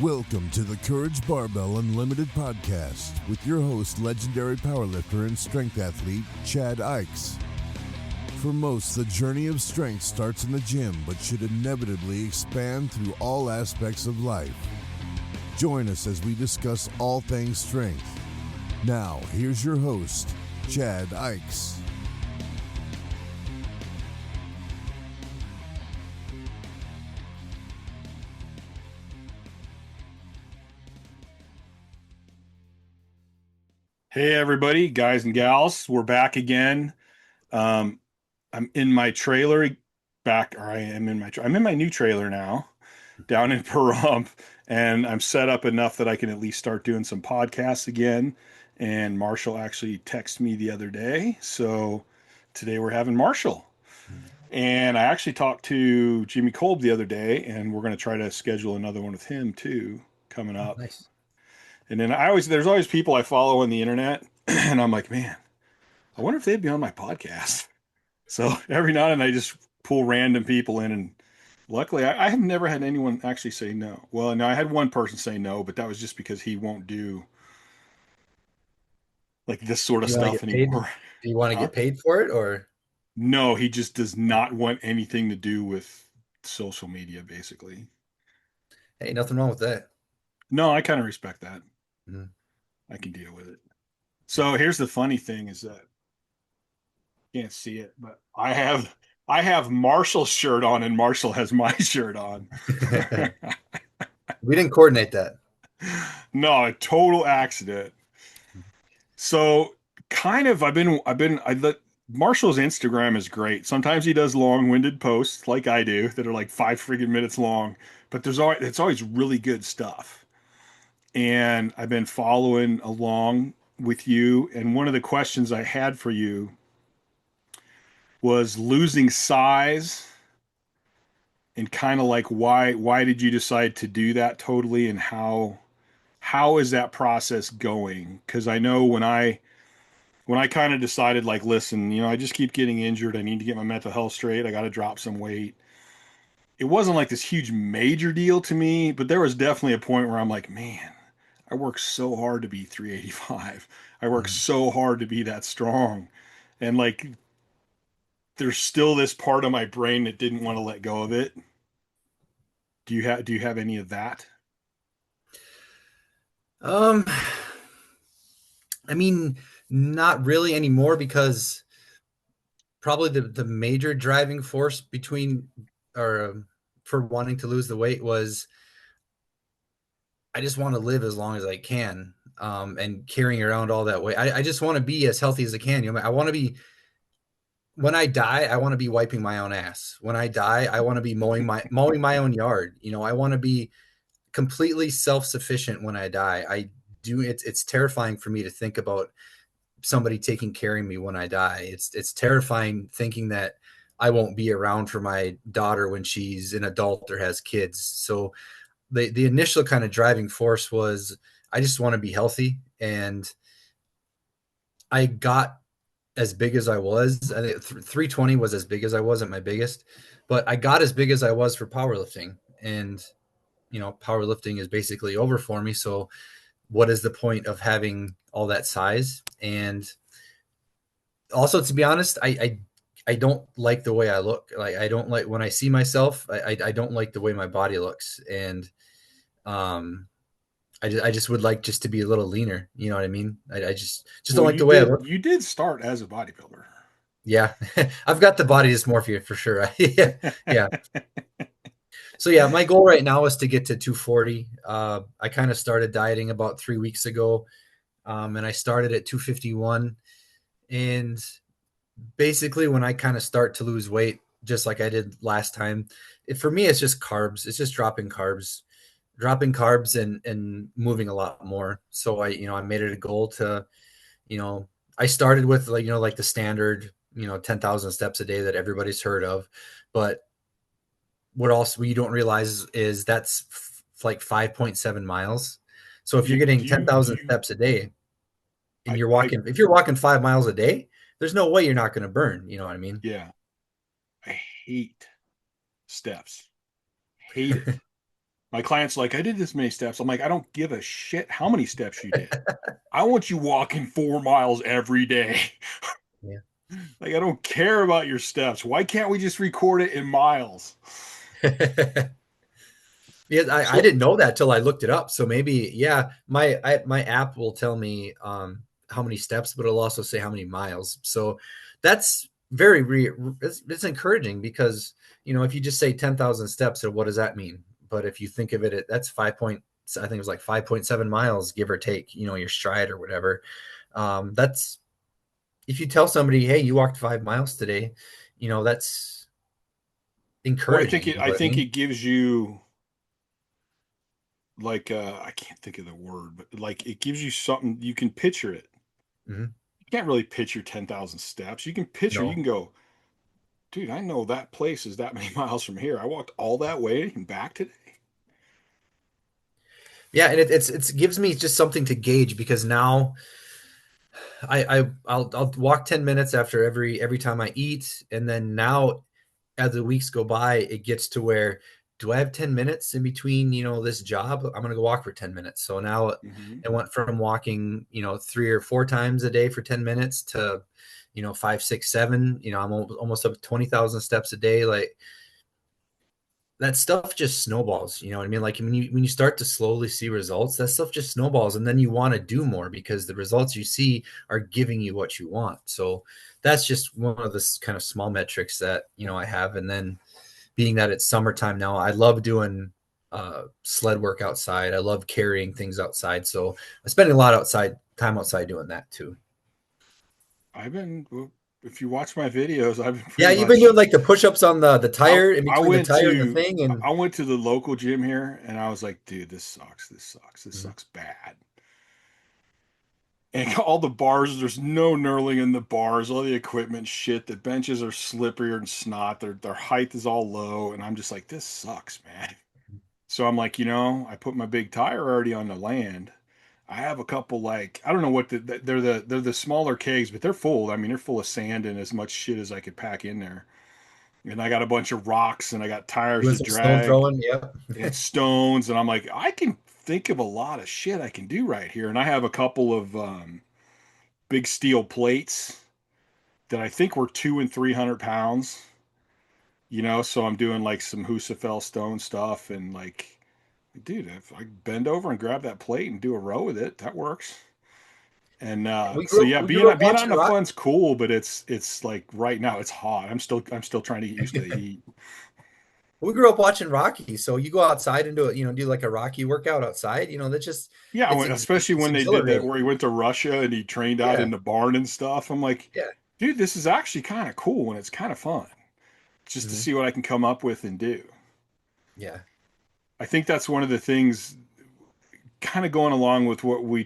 Welcome to the Courage Barbell Unlimited podcast with your host, legendary powerlifter and strength athlete, Chad Ikes. For most, the journey of strength starts in the gym, but should inevitably expand through all aspects of life. Join us as we discuss all things strength. Now, here's your host, Chad Ikes. Hey everybody, guys and gals, we're back again. I'm in my trailer I'm in my new trailer now, down in Pahrump, and I'm set up enough that I can at least start doing some podcasts again. And Marshall actually texted me the other day, so today we're having Marshall. And I actually talked to Jimmy Kolb the other day, and we're going to try to schedule another one with him too coming up. Nice. And then there's always people I follow on the internet, and I'm like, man, I wonder if they'd be on my podcast. So every now and then I just pull random people in, and luckily I have never had anyone actually say no. Well, no, I had one person say no, but that was just because he won't do like this sort of stuff anymore. Do you want to get paid for it, or? No, he just does not want anything to do with social media, basically. Hey, nothing wrong with that. No, I kind of respect that. Mm-hmm. I can deal with it. So here's the funny thing is that you can't see it, but I have Marshall's shirt on and Marshall has my shirt on. We didn't coordinate that. No, a total accident. So kind of Marshall's Instagram is great. Sometimes he does long-winded posts like I do that are like 5 friggin' minutes long, but it's always really good stuff. And I've been following along with you, and one of the questions I had for you was losing size and kind of like why did you decide to do that totally, and how is that process going? Because I know when I kind of decided, like, listen, I just keep getting injured, I need to get my mental health straight, I got to drop some weight. It wasn't like this huge major deal to me, but there was definitely a point where I'm like, man, I work so hard to be 385. I work so hard to be that strong. And like, there's still this part of my brain that didn't want to let go of it. Do you have any of that? I mean, not really anymore, because probably the major driving force for wanting to lose the weight was I just want to live as long as I can. And carrying around all that weight, I just want to be as healthy as I can. I want to be, when I die, I want to be wiping my own ass. When I die, I want to be mowing my own yard. I want to be completely self-sufficient when I die. It's terrifying for me to think about somebody taking care of me when I die. It's terrifying thinking that I won't be around for my daughter when she's an adult or has kids. So the initial kind of driving force was I just want to be healthy, and I got as big as I was. I think 320 was as big as I was at my biggest, but I got as big as I was for powerlifting, and powerlifting is basically over for me. So what is the point of having all that size? And also, to be honest, I don't like the way I look. Like, I don't like when I see myself, I don't like the way my body looks. And, I just would like just to be a little leaner. You know what I mean? I just don't like the way I look. You did start as a bodybuilder. Yeah. I've got the body dysmorphia for sure. Yeah. So yeah, my goal right now is to get to 240. I kind of started dieting about 3 weeks ago. And I started at 251. And basically when I kind of start to lose weight, just like I did last time, for me, it's just carbs. It's just dropping carbs and moving a lot more. So I made it a goal to, I started with like the standard, 10,000 steps a day that everybody's heard of. But what also you don't realize is that's like 5.7 miles. So if you're getting 10,000 steps a day and if you're walking 5 miles a day, there's no way you're not going to burn. You know what I mean? Yeah. I hate steps. Hate it. My client's like, I did this many steps. I'm like, I don't give a shit how many steps you did. I want you walking 4 miles every day. Yeah. Like, I don't care about your steps. Why can't we just record it in miles? Yeah, I So didn't know that till I looked it up. So maybe, yeah, my app will tell me how many steps, but it'll also say how many miles. So that's it's encouraging because if you just say 10,000 steps, or what does that mean? But if you think of it, that's I think it was like 5.7 miles, give or take. Your stride or whatever. That's if you tell somebody, hey, you walked 5 miles today, that's well, encouraging. You know I what I think mean? it gives you like I can't think of the word, but like it gives you something you can picture it. Mhm. You can't really picture 10,000 steps. You can picture, you No. can go, dude, I know that place is that many miles from here. I walked all that way and back today. Yeah, and it gives me just something to gauge because now I'll walk 10 minutes after every time I eat, and then now as the weeks go by, it gets to where do I have 10 minutes in between, this job? I'm gonna go walk for 10 minutes. So now Hmm. it went from walking, 3 or 4 times a day for 10 minutes to, five, six, seven. I'm almost up to 20,000 steps a day. Like that stuff just snowballs, you know what I mean? Like when you start to slowly see results, that stuff just snowballs, and then you want to do more because the results you see are giving you what you want. So that's just one of the kind of small metrics that I have. And then being that it's summertime now, I love doing sled work outside. I love carrying things outside. So I'm spending a lot outside time outside doing that too. I've been, well, if you watch my videos, I've been Yeah, pretty you've been much, doing like the push-ups on the tire, in between the tire and the thing, and I went to the local gym here and I was like, dude, this sucks. This sucks. This Mhm. sucks bad. And all the bars, there's no knurling in the bars, all the equipment shit. The benches are slipperier and snot. Their height is all low. And I'm just like, this sucks, man. So I'm like, I put my big tire already on the land. I have a couple like I don't know what they're the smaller kegs, but they're full. I mean, they're full of sand and as much shit as I could pack in there. And I got a bunch of rocks and I got tires doing to some stone drag throwing. Yep. and stones. And I'm like, I can think of a lot of shit I can do right here. And I have a couple of big steel plates that I think were 200 and 300 pounds. So I'm doing like some Husafel stone stuff and like, dude, if I bend over and grab that plate and do a row with it, that works. And We so grew up, yeah, we grew up being out in watching the rock. fun's cool, but it's like right now it's hot. I'm still trying to get used to the heat. We grew up watching Rocky, so you go outside and do like a Rocky workout outside. That's just Yeah, especially it's when they did that exhilarating. where he went to Russia and he trained out Yeah, in the barn and stuff. I'm like, yeah, dude, this is actually kind of cool and it's kind of fun just to hmm see what I can come up with and do. yeah. I think that's one of the things kind of going along with what we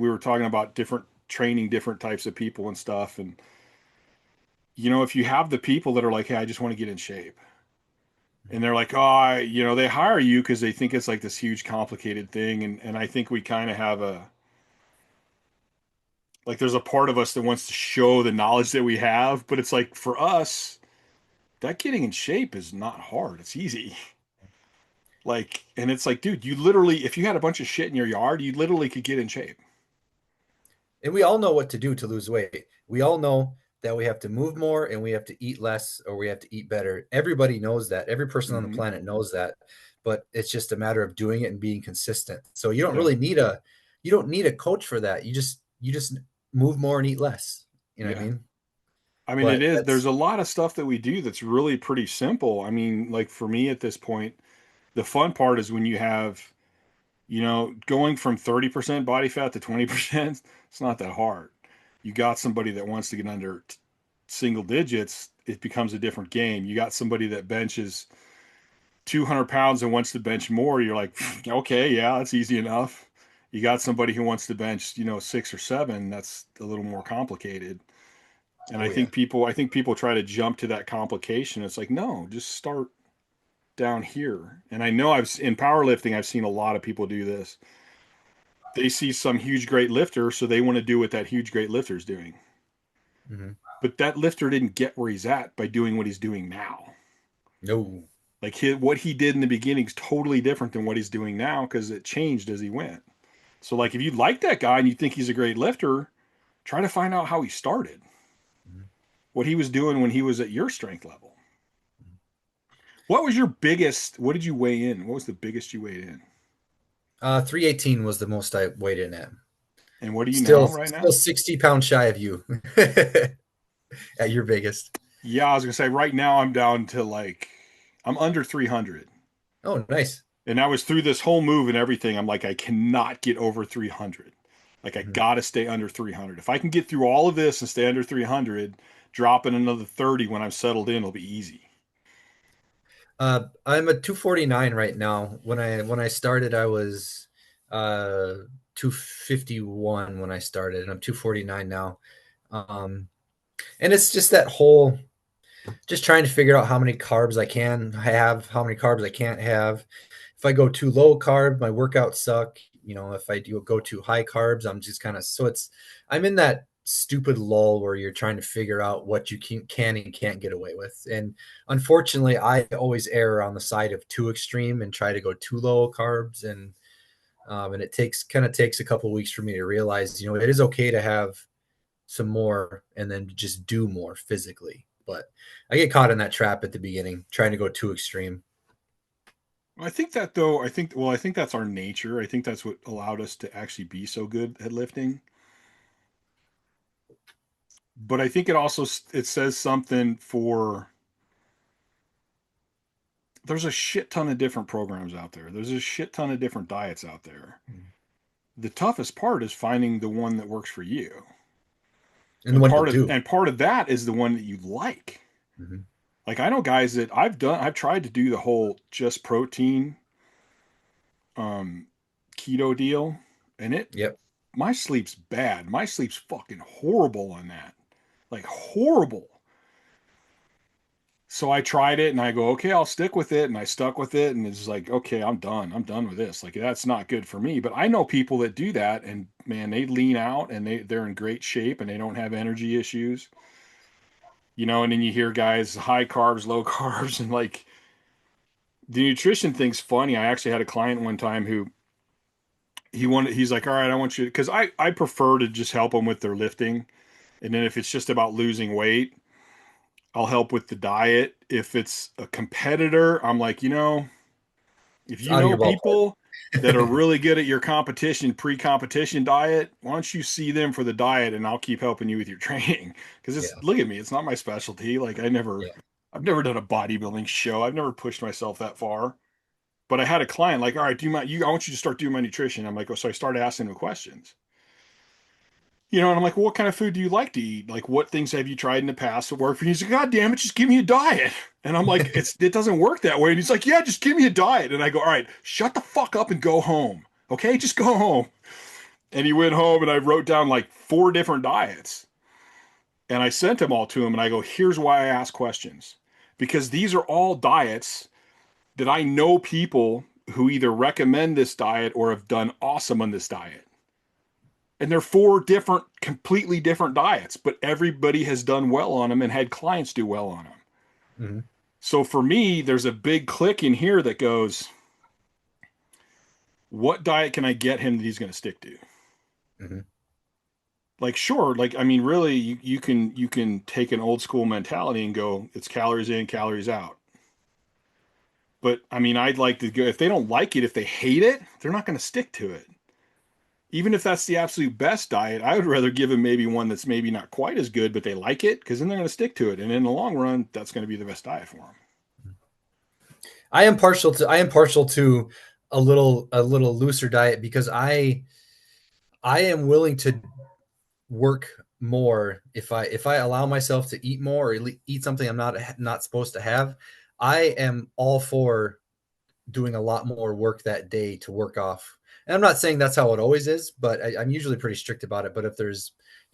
were talking about different training different types of people and stuff. And if you have the people that are like, hey, I just want to get in shape. And they're like, oh, they hire you because they think it's like this huge complicated thing. And I think we kind of have like there's a part of us that wants to show the knowledge that we have, but it's like for us, that getting in shape is not hard. It's easy. Like, and it's like, dude, you literally, if you had a bunch of shit in your yard, you literally could get in shape. And we all know what to do to lose weight. We all know that we have to move more and we have to eat less or we have to eat better. Everybody knows that. Every person on the Hmm. planet knows that. But it's just a matter of doing it and being consistent. So Yeah. you don't need a coach for that. You just move more and eat less. You know what I Yeah. mean? I mean, it But is, there's that's a lot of stuff that we do that's really pretty simple. I mean, like for me at this point, the fun part is when you have, going from 30% body fat to 20%, it's not that hard. You got somebody that wants to get under single digits, it becomes a different game. You got somebody that benches 200 pounds and wants to bench more. You're like, okay, yeah, that's easy enough. You got somebody who wants to bench, 6 or 7. That's a little more complicated. And oh yeah. I think people try to jump to that complication. It's like, no, just start down here. And I know in powerlifting, I've seen a lot of people do this. They see some huge great lifter, so they want to do what that huge great lifter is doing. Mhm. But that lifter didn't get where he's at by doing what he's doing now. No. Like what he did in the beginning is totally different than what he's doing now because it changed as he went. So like if you like that guy and you think he's a great lifter, try to find out how he started, what he was doing when he was at your strength level. What was your biggest? What did you weigh in? What was the biggest you weighed in? 318 was the most I weighed in at. And what are you Still, now? Right still now? 60 pounds shy of you at your biggest. Yeah, I was gonna say right now I'm down to like I'm under 300. Oh, nice. And that was through this whole move and everything. I'm like, I cannot get over 300. Like, I Mhm. got to stay under 300. If I can get through all of this and stay under 300, dropping another 30 when I'm settled in will be easy. I'm at 249 right now. When I started, I was 251 when I started, and I'm 249 now. Um, and it's just that whole just trying to figure out how many carbs I can have, how many carbs I can't have. If I go too low carb, my workouts suck. If I do go too high carbs, I'm just kind of I'm in that stupid lull where you're trying to figure out what you can and can't get away with. And unfortunately, I always err on the side of too extreme and try to go too low carbs. And it takes a couple of weeks for me to realize, it is okay to have some more and then just do more physically. But I get caught in that trap at the beginning, trying to go too extreme. I think that though, I think that's our nature. I think that's what allowed us to actually be so good at lifting. But I think it also it says something for there's a shit ton of different programs out there. There's a shit ton of different diets out there. The toughest part is finding the one that works for you. And the one you'll do. And part of that is the one that you like. Mm-hmm. Like I know guys that I've tried to do the whole just protein um keto deal and Yep. my sleep's bad. My sleep's fucking horrible on that. Like horrible. So I tried it and I go, okay, I'll stick with it. And I stuck with it. And it's like, okay, I'm done. I'm done with this. Like, that's not good for me. But I know people that do that and man, they lean out and they're in great shape and they don't have energy issues. And then you hear guys high carbs, low carbs, and like the nutrition thing's funny. I actually had a client one time who he's like, all right, I want you because I prefer to just help them with their lifting. And then if it's just about losing weight, I'll help with the diet. If it's a competitor, I'm like, if It's you out of know your ballpark. people that are really good at your pre-competition diet, why don't you see them for the diet and I'll keep helping you with your training? Because Yeah. look at me, it's not my specialty. Like I've never Yeah. done a bodybuilding show. I've never pushed myself that far. But I had a client like, all right, I want you to start doing my nutrition. I'm like, oh, so I started asking him questions. And I'm like, well, what kind of food do you like to eat? Like, what things have you tried in the past that work for you? He's like, God damn it, just give me a diet. And I'm like, it doesn't work that way. And he's like, yeah, just give me a diet. And I go, all right, shut the fuck up and go home. Okay, just go home. And he went home and I wrote down like 4 different diets. And I sent them all to him and I go, here's why I ask questions. Because these are all diets that I know people who either recommend this diet or have done awesome on this diet. And they're 4 different, completely different diets, but everybody has done well on them and had clients do well on them. Mm-hmm. So for me, there's a big click in here that goes, what diet can I get him that he's going to stick to? Mm-hmm. Like, sure. Like, I mean, really, you can take an old school mentality and go, it's calories in, calories out. But I mean, I'd like to go, if they don't like it, if they hate it, they're not going to stick to it. Even if that's the absolute best diet, I would rather give them maybe one that's maybe not quite as good, but they like it because then they're going to stick to it. And in the long run, that's going to be the best diet for them. I am partial to a little looser diet because I am willing to work more if I allow myself to eat more or eat something I'm not supposed to have. I am all for doing a lot more work that day to work off. And I'm not saying that's how it always is, but I'm usually pretty strict about it. But if there's,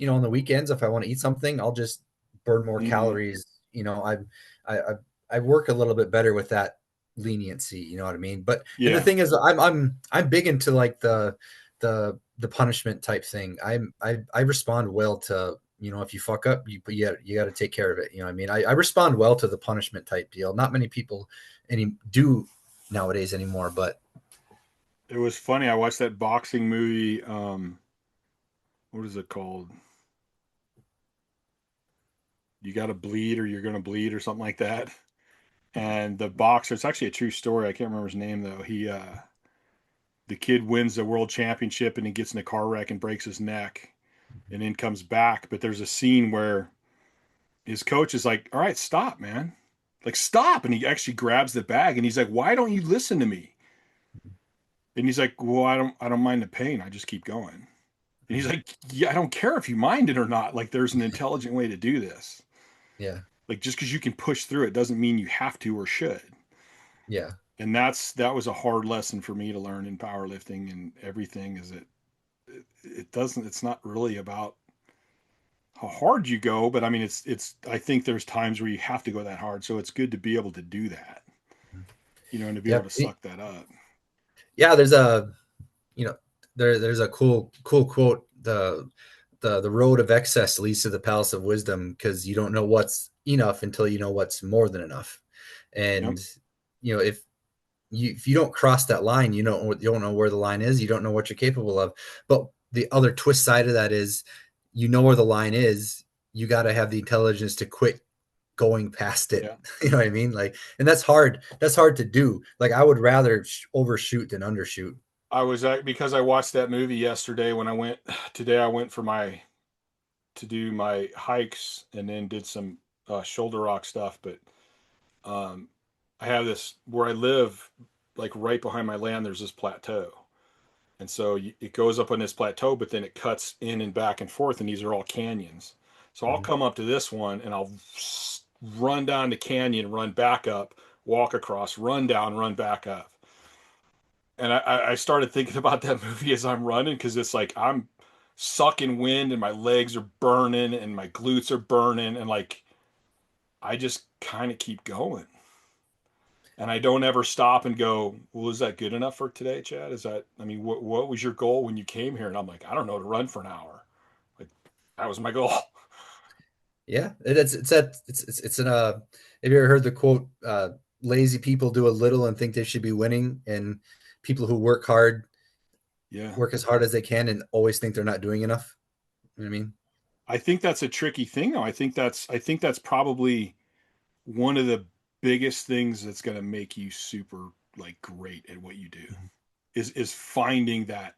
on the weekends, if I want to eat something, I'll just burn more Mm-hmm. calories. I work a little bit better with that leniency. You know what I mean? But and the Yeah. thing is, I'm big into like the punishment type thing. I respond well to, if you fuck up, you got to take care of it. You know what I mean? I respond well to the punishment type deal. Not many people do nowadays anymore. But It was funny. I watched that boxing movie. What is it called? You got to bleed or you're going to bleed or something like that. And the boxer, it's actually a true story. I can't remember his name though. The kid wins the world championship and he gets in a car wreck and breaks his neck and then comes back. But there's a scene where his coach is like, all right, stop, man. Like, stop. And he actually grabs the bag and he's like, why don't you listen to me? And he's like, well, I don't mind the pain. I just keep going. And he's like, yeah, I don't care if you mind it or not. Like, there's an intelligent way to do this. yeah, Like, just because you can push through it doesn't mean you have to or should. yeah, And that was a hard lesson for me to learn in powerlifting and everything is it's not really about how hard you go, but I mean, I think there's times where you have to go that hard. So it's good to be able to do that, and to be able yeah, to suck that up. yeah. There's a you know there's a cool quote. The road of excess leads to the palace of wisdom, because you don't know what's enough until you know what's more than enough. Yep. And if you don't cross that line, you don't know where the line is. You don't know what you're capable of. But the other twist side of that is, where the line is. You got to have the intelligence to quit going past it. Yeah. You know what I mean? Like, and that's hard. That's hard to do. Like, I would rather overshoot than undershoot. Because I watched that movie yesterday when I went today, I went to do my hikes and then did some shoulder rock stuff. But um, I have this where I live, like right behind my land, there's this plateau. And so it goes up on this plateau, but then it cuts in and back and forth, and these are all canyons. So I'll Mm-hmm. come up to this one and I'll run down the canyon, run back up, walk across, run down, run back up. And I started thinking about that movie as I'm running because it's like I'm sucking wind and my legs are burning and my glutes are burning. And like I just kind of keep going. And I don't ever stop and go, well, is that good enough for today, Chad? What was your goal when you came here? And I'm like, I don't know, to run for an hour. Like that was my goal. Yeah, it's an have you ever heard the quote, lazy people do a little and think they should be winning, and people who Yeah. work as hard as they can and always think they're not doing enough? You know what I mean? I think that's a tricky thing though. I think that's probably one of the biggest things that's going to make you super like great at what you do is finding that,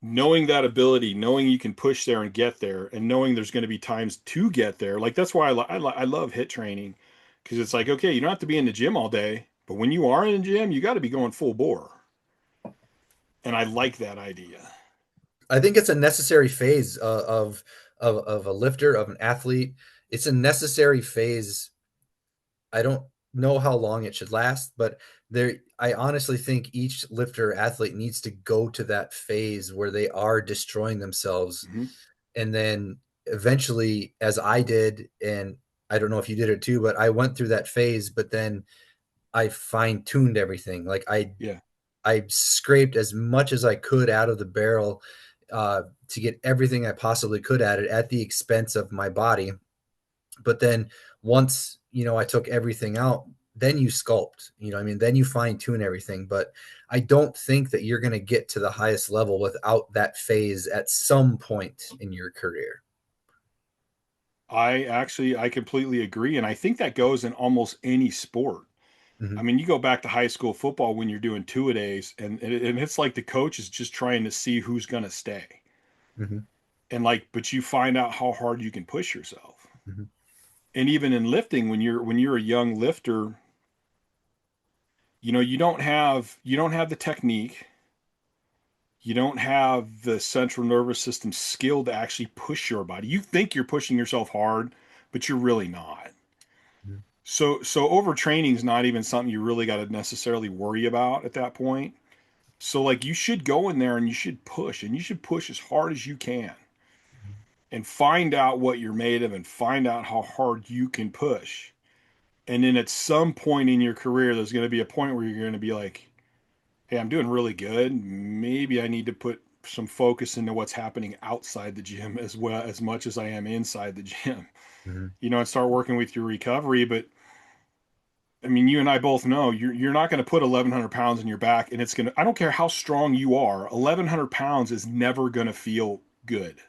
knowing that ability, knowing you can push there and get there, and knowing there's going to be times to get there. Like that's why I love hit training, because it's like, okay, you don't have to be in the gym all day, but when you are in the gym, you got to be going full bore. And I like that idea. I think it's a necessary phase of a lifter, of an athlete. It's a necessary phase. I don't know how long it should last, but I honestly think each lifter or athlete needs to go to that phase where they are destroying themselves. Mm-hmm. And then eventually, as I did, and I don't know if you did it too, but I went through that phase, but then I fine-tuned everything. Like, Yeah. I scraped as much as I could out of the barrel, to get everything I possibly could at it, at the expense of my body. But then once, I took everything out, then you sculpt, I mean, then you fine tune everything. But I don't think that you're going to get to the highest level without that phase at some point in your career. I completely agree. And I think that goes in almost any sport. Mm-hmm. I mean, you go back to high school football when you're doing two-a-days, and it's like the coach is just trying to see who's going to stay. Mm-hmm. And like, but you find out how hard you can push yourself. Mm-hmm. And even in lifting, when you're a young lifter, you don't have the technique, you don't have the central nervous system skill to actually push your body. You think you're pushing yourself hard, but you're really not. Mm-hmm. So overtraining is not even something you really got to necessarily worry about at that point. So like you should go in there and you should push as hard as you can and find out what you're made of and find out how hard you can push. And then at some point in your career, there's going to be a point where you're going to be like, hey, I'm doing really good. Maybe I need to put some focus into what's happening outside the gym as well as much as I am inside the gym, Mm-hmm. and start working with your recovery. But I mean, you and I both know you're not going to put 1,100 pounds in your back, and it's going to. I don't care how strong you are. 1,100 pounds is never going to feel good.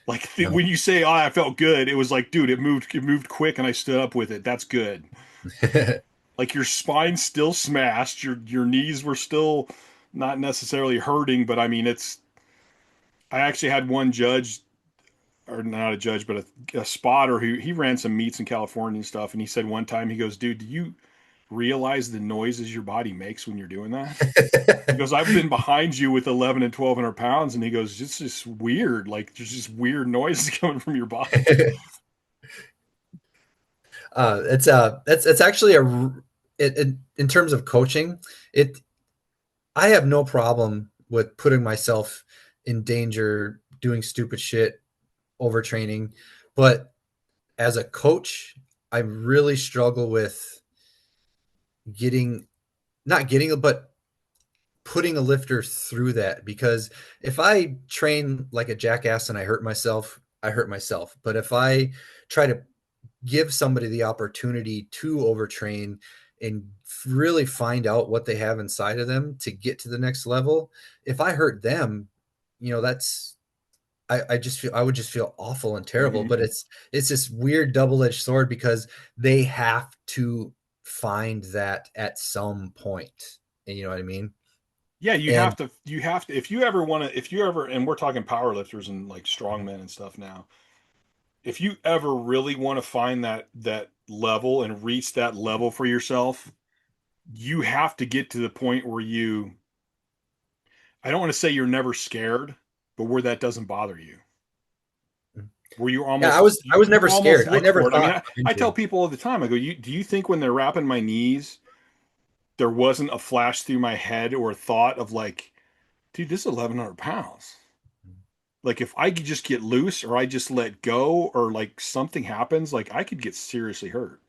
Like No. when you say, "Oh, I felt good," it was like, dude, it moved quick, and I stood up with it. That's good. Like your spine's still smashed, your knees were still not necessarily hurting, but I mean, it's. I actually had one judge, or not a judge, but a spotter who he ran some meets in California and stuff, and he said one time, he goes, "Dude, do you realize the noises your body makes when you're doing that?" He goes, "I've been behind you with 11 and 1,200 pounds," and he goes, "It's just weird. Like there's just weird noises coming from your body." It's actually in terms of coaching, it I have no problem with putting myself in danger, doing stupid shit, overtraining, but as a coach, I really struggle with getting not getting but putting a lifter through that, because if I train like a jackass and I hurt myself, I hurt myself. But if I try to give somebody the opportunity to overtrain and really find out what they have inside of them to get to the next level, if I hurt them, that's I just feel I would just feel awful and terrible. Mhm. But it's this weird double-edged sword because they have to find that at some point. And you know what I mean? Yeah, And you have to, if you ever want to, if you ever, and we're talking power lifters and like strongmen and stuff now, if you ever really want to find that level and reach that level for yourself, you have to get to the point where I don't want to say you're never scared, but where that doesn't bother you. Where yeah, I you, was you never almost scared. I look never for it. I mean, thought of I tell injury. people all the time, I go, do you think when they're wrapping my knees, there wasn't a flash through my head or a thought of like, dude, this is 1,100 pounds. Like if I could just get loose or I just let go or like something happens, like I could get seriously hurt.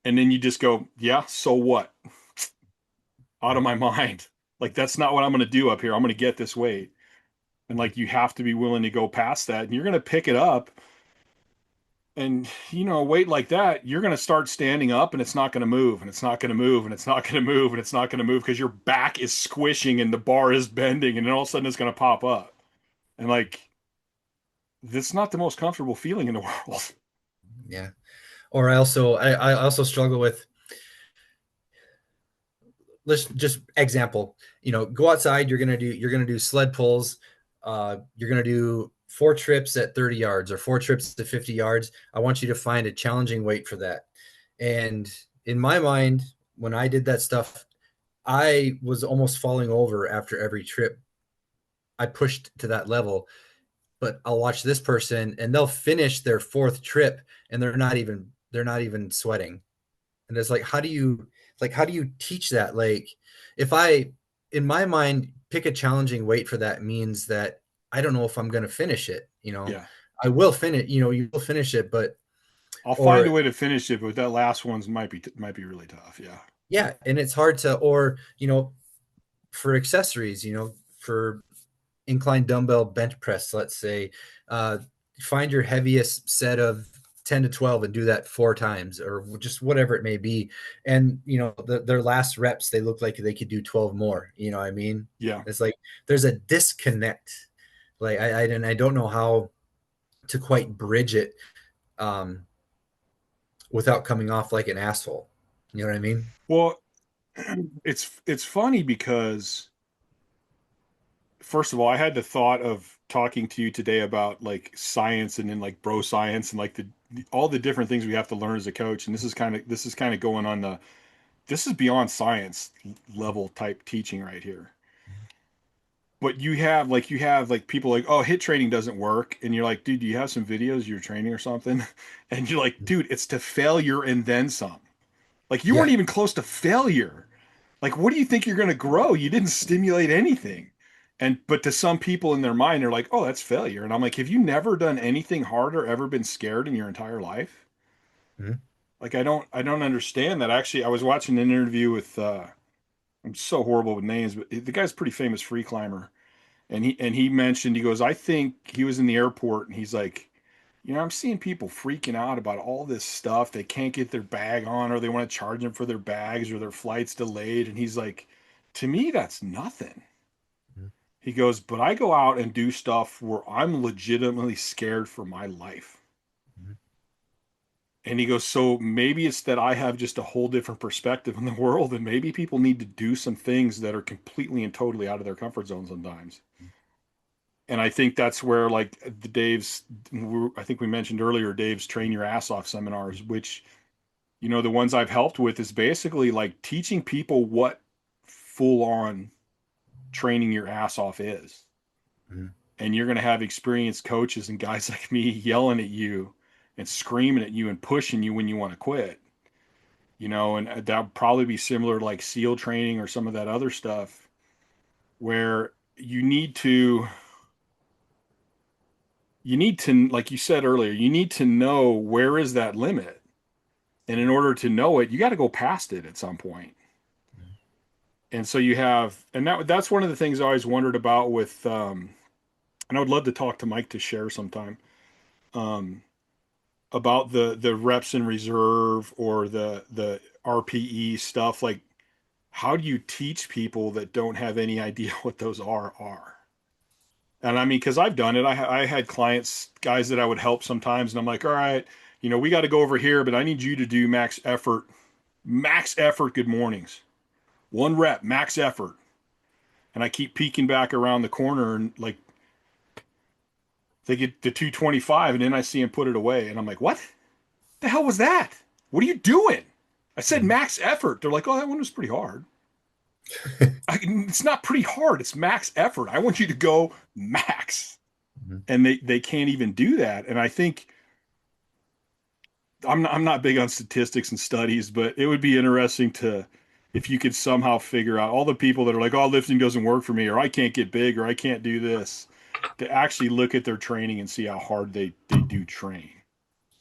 And then you just go, yeah, so what? Out of my mind. Like that's not what I'm going to do up here. I'm going to get this weight. And like you have to be willing to go past that and you're going to pick it up. And a weight like that, you're going to start standing up and it's not going to move and it's not going to move and it's not going to move and it's not going to move because your back is squishing and the bar is bending and then all of a sudden it's going to pop up. And like that's not the most comfortable feeling in the world. Yeah. Or I also struggle with, let's just example, go outside, you're gonna do sled pulls, you're gonna do 4 trips at 30 yards or 4 trips to 50 yards. I want you to find a challenging weight for that. And in my mind, when I did that stuff, I was almost falling over after every trip I pushed to that level. But I'll watch this person and they'll finish their fourth trip and they're not even sweating. And it's like, how do you teach that? Like, if I, in my mind, pick a challenging weight for that means that I don't know if I'm going to finish it. Yeah. I will finish, you will finish it, but, I'll find or a way to finish it, but that last one's might be really tough. Yeah. yeah. And it's hard to, or, for accessories, for incline dumbbell bench press, let's say, uh, find your heaviest set of 10 to 12 and do that 4 times or just whatever it may be. And, their last reps, they look like they could do 12 more. You know what I mean? Yeah. It's like there's a disconnect. Like I don't know how to quite bridge it um, without coming off like an asshole. You know what I mean? Well, it's funny because first of all, I had the thought of talking to you today about like science and then like bro science and like all the different things we have to learn as a coach. And this is kind of going on this is beyond science level type teaching right here. But you have like people like, oh, hit training doesn't work, and you're like, dude, do you have some videos you're training or something? And you're like, dude, it's to failure and then some. Like you weren't Yeah. even close to failure. Like, what do you think you're going to grow? You didn't stimulate anything. But to some people in their mind, they're like, oh, that's failure. And I'm like, have you never done anything hard or ever been scared in your entire life? Mhm. Like, I don't understand that. Actually, I was watching an interview with, I'm so horrible with names, but the guy's a pretty famous free climber. And he mentioned, he goes, I think he was in the airport and he's like, I'm seeing people freaking out about all this stuff. They can't get their bag on, or they want to charge them for their bags, or their flight's delayed. And he's like, to me, that's nothing. Mhm. He goes, but I go out and do stuff where I'm legitimately scared for my life. Mhm. And he goes, so maybe it's that I have just a whole different perspective in the world, and maybe people need to do some things that are completely and totally out of their comfort zone sometimes. And I think that's where, like, the Dave's, I think we mentioned earlier, Dave's Train Your Ass Off seminars, which, the ones I've helped with is basically like teaching people what full on training your ass off is. Mhm. And you're going to have experienced coaches and guys like me yelling at you and screaming at you and pushing you when you want to quit. And that would probably be similar to like SEAL training or some of that other stuff where you need to, like you said earlier, you need to know where is that limit. And in order to know it, you got to go past it at some point. And so that's one of the things I always wondered about with, and I would love to talk to Mike to share sometime, um, about the reps in reserve or the RPE stuff. Like, how do you teach people that don't have any idea what those are? And I mean, because I've done it. I had clients, guys that I would help sometimes, and I'm like, all right, we got to go over here, but I need you to do max effort. Good mornings, 1 rep, max effort. And I keep peeking back around the corner, and like they get to 225, and then I see him put it away, and I'm like, what the hell was that? What are you doing? I said Mhm. max effort. They're like, oh, that one was pretty hard. It's not pretty hard. It's max effort. I want you to go max. Mhm. And they can't even do that. And I think I'm not big on statistics and studies, but it would be interesting to if you could somehow figure out all the people that are like, oh, lifting doesn't work for me, or I can't get big, or I can't do this, to actually look at their training and see how hard they do train.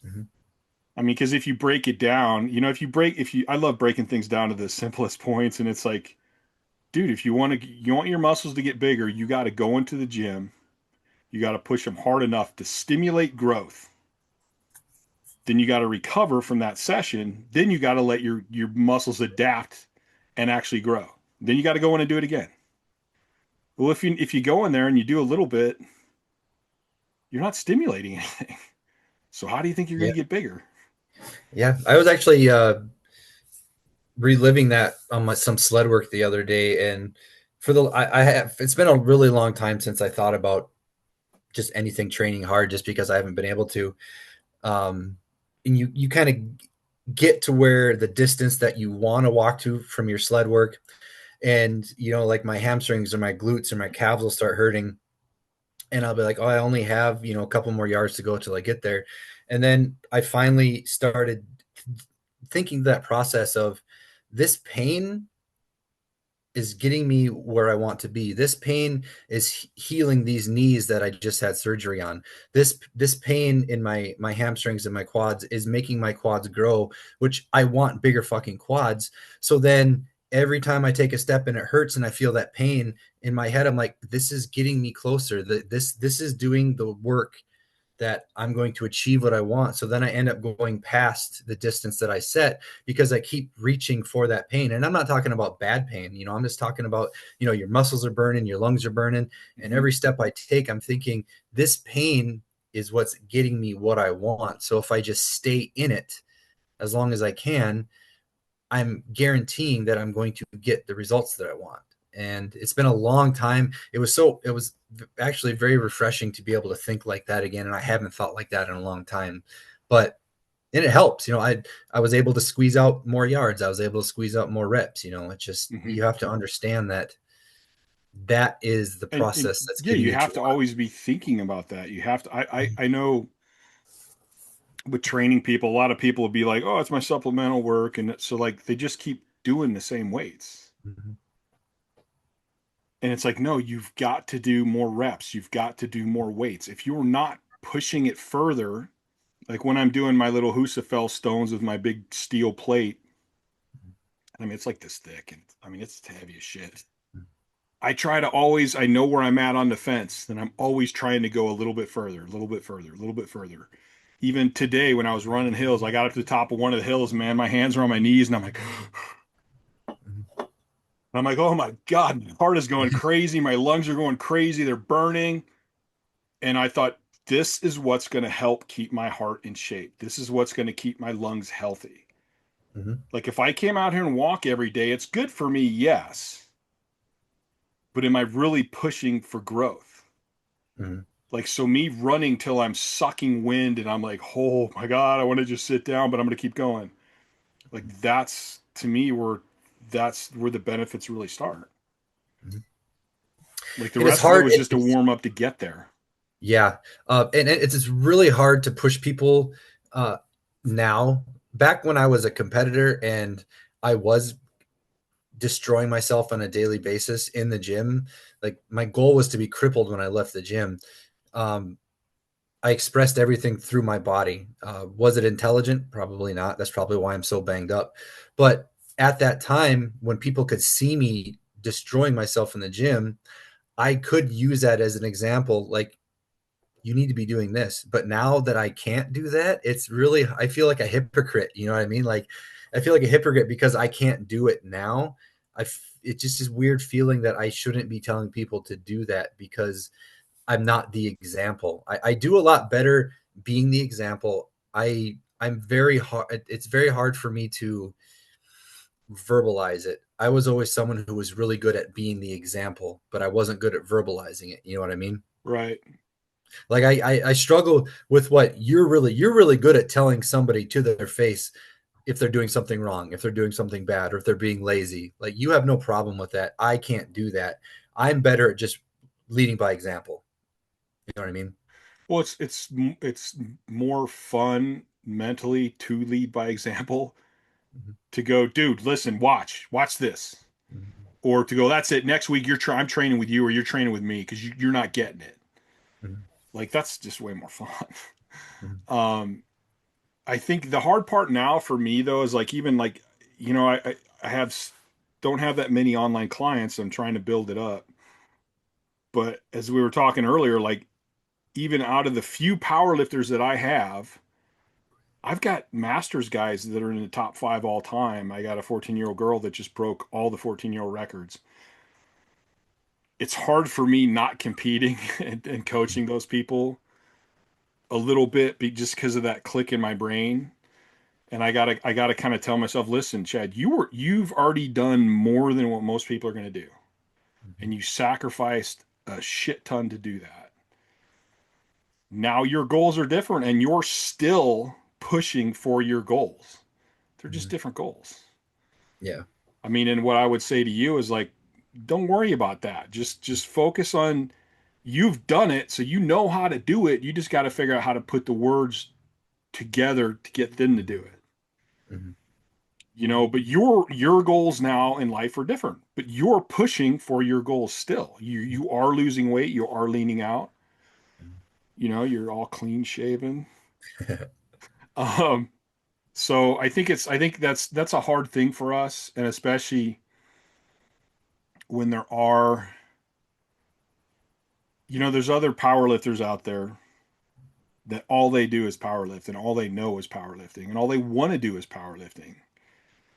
Mhm. I mean, because if you break it down, I love breaking things down to the simplest points, and it's like, dude, if you want your muscles to get bigger, you got to go into the gym, you got to push them hard enough to stimulate growth. Then you got to recover from that session. Then you got to let your muscles adapt and actually grow. Then you got to go in and do it again. Well, if you go in there and you do a little bit, you're not stimulating anything. So how do you think you're going Yeah. to get bigger? Yeah. I was actually reliving that on some sled work the other day. And I have, it's been a really long time since I thought about just anything training hard just because I haven't been able to. Um, and you kind of get to where the distance that you want to walk to from your sled work. And, like my hamstrings or my glutes or my calves will start hurting. And I'll be like, oh, I only have, a couple more yards to go till I get there. And then I finally started thinking that process of this pain is getting me where I want to be. This pain is healing these knees that I just had surgery on. This pain in my hamstrings and my quads is making my quads grow, which I want bigger fucking quads. So then every time I take a step and it hurts and I feel that pain in my head, I'm like, this is getting me closer. This is doing the work that I'm going to achieve what I want. So then I end up going past the distance that I set because I keep reaching for that pain. And I'm not talking about bad pain. I'm just talking about, your muscles are burning, your lungs are burning. And Mm-hmm. every step I take, I'm thinking this pain is what's getting me what I want. So if I just stay in it as long as I can, I'm guaranteeing that I'm going to get the results that I want. And it's been a long time. It was actually very refreshing to be able to think like that again. And I haven't thought like that in a long time, but and it helps. I was able to squeeze out more yards. I was able to squeeze out more reps. It's just, Mm-hmm. you have to understand that that is the And process that's yeah, getting you you to have to what. always be thinking about that. You have to. I know with training people, a lot of people will be like, "Oh, it's my supplemental work," and so like they just keep doing the same weights. Mhm. And it's like, no, you've got to do more reps. You've got to do more weights. If you're not pushing it further, like when I'm doing my little Husafel stones with my big steel plate, I mean, it's like this thick, and I mean, it's heavy as shit. I know where I'm at on the fence, and I'm always trying to go a little bit further, a little bit further, a little bit further. Even today when I was running hills, I got up to the top of one of the hills, man, my hands are on my knees and I'm like, oh my God, my heart is going crazy. My lungs are going crazy. They're burning. And I thought, this is what's going to help keep my heart in shape. This is what's going to keep my lungs healthy. Mhm. Like if I came out here and walk every day, it's good for me, yes. But am I really pushing for growth? Mhm. Like, so me running till I'm sucking wind and I'm like, oh my God, I want to just sit down, but I'm going to keep going. Like that's to me where that's where the benefits really start. Mhm. Like the And it's rest of it hard. was just a warm up to get there. Yeah. And it's really hard to push people uh, now. Back when I was a competitor and I was destroying myself on a daily basis in the gym, like my goal was to be crippled when I left the gym. Um, I expressed everything through my body. Was it intelligent? Probably not. That's probably why I'm so banged up. But at that time, when people could see me destroying myself in the gym, I could use that as an example. Like, you need to be doing this. But now that I can't do that, it's really, I feel like a hypocrite. You know what I mean? Like, I feel like a hypocrite because I can't do it now. It's just this weird feeling that I shouldn't be telling people to do that because I'm not the example. I do a lot better being the example. I'm very hard. It's very hard for me to verbalize it. I was always someone who was really good at being the example, but I wasn't good at verbalizing it. You know what I mean? Right. Like I struggle with what you're really good at telling somebody to their face if they're doing something wrong, if they're doing something bad, or if they're being lazy. Like you have no problem with that. I can't do that. I'm better at just leading by example. You know what I mean? Well, it's more fun mentally to lead by example, Mhm. to go, dude, listen, watch this, Mhm. or to go, that's it. Next week I'm training with you, or you're training with me because you're not getting it. Mhm. Like that's just way more fun. Mhm. um, I think the hard part now for me though is like even like I have don't have that many online clients. So I'm trying to build it up, but as we were talking earlier, like even out of the few power lifters that I have, I've got masters guys that are in the top 5 all time. I got a 14-year-old girl that just broke all the 14-year-old records. It's hard for me not competing and coaching those people a little bit just because of that click in my brain. And I gotta kind of tell myself, listen, Chad, you've already done more than what most people are going to do, Mhm. and you sacrificed a shit ton to do that. Now your goals are different, and you're still pushing for your goals. They're just Mhm. different goals. Yeah. I mean, and what I would say to you is like, don't worry about that. Just focus on you've done it, so you know how to do it. You just got to figure out how to put the words together to get them to do it. Mhm. But your goals now in life are different. But you're pushing for your goals still. You are losing weight. You are leaning out. You're all clean shaven. Um, so I think that's a hard thing for us, and especially when there's other power lifters out there that all they do is powerlift and all they know is powerlifting and all they want to do is powerlifting.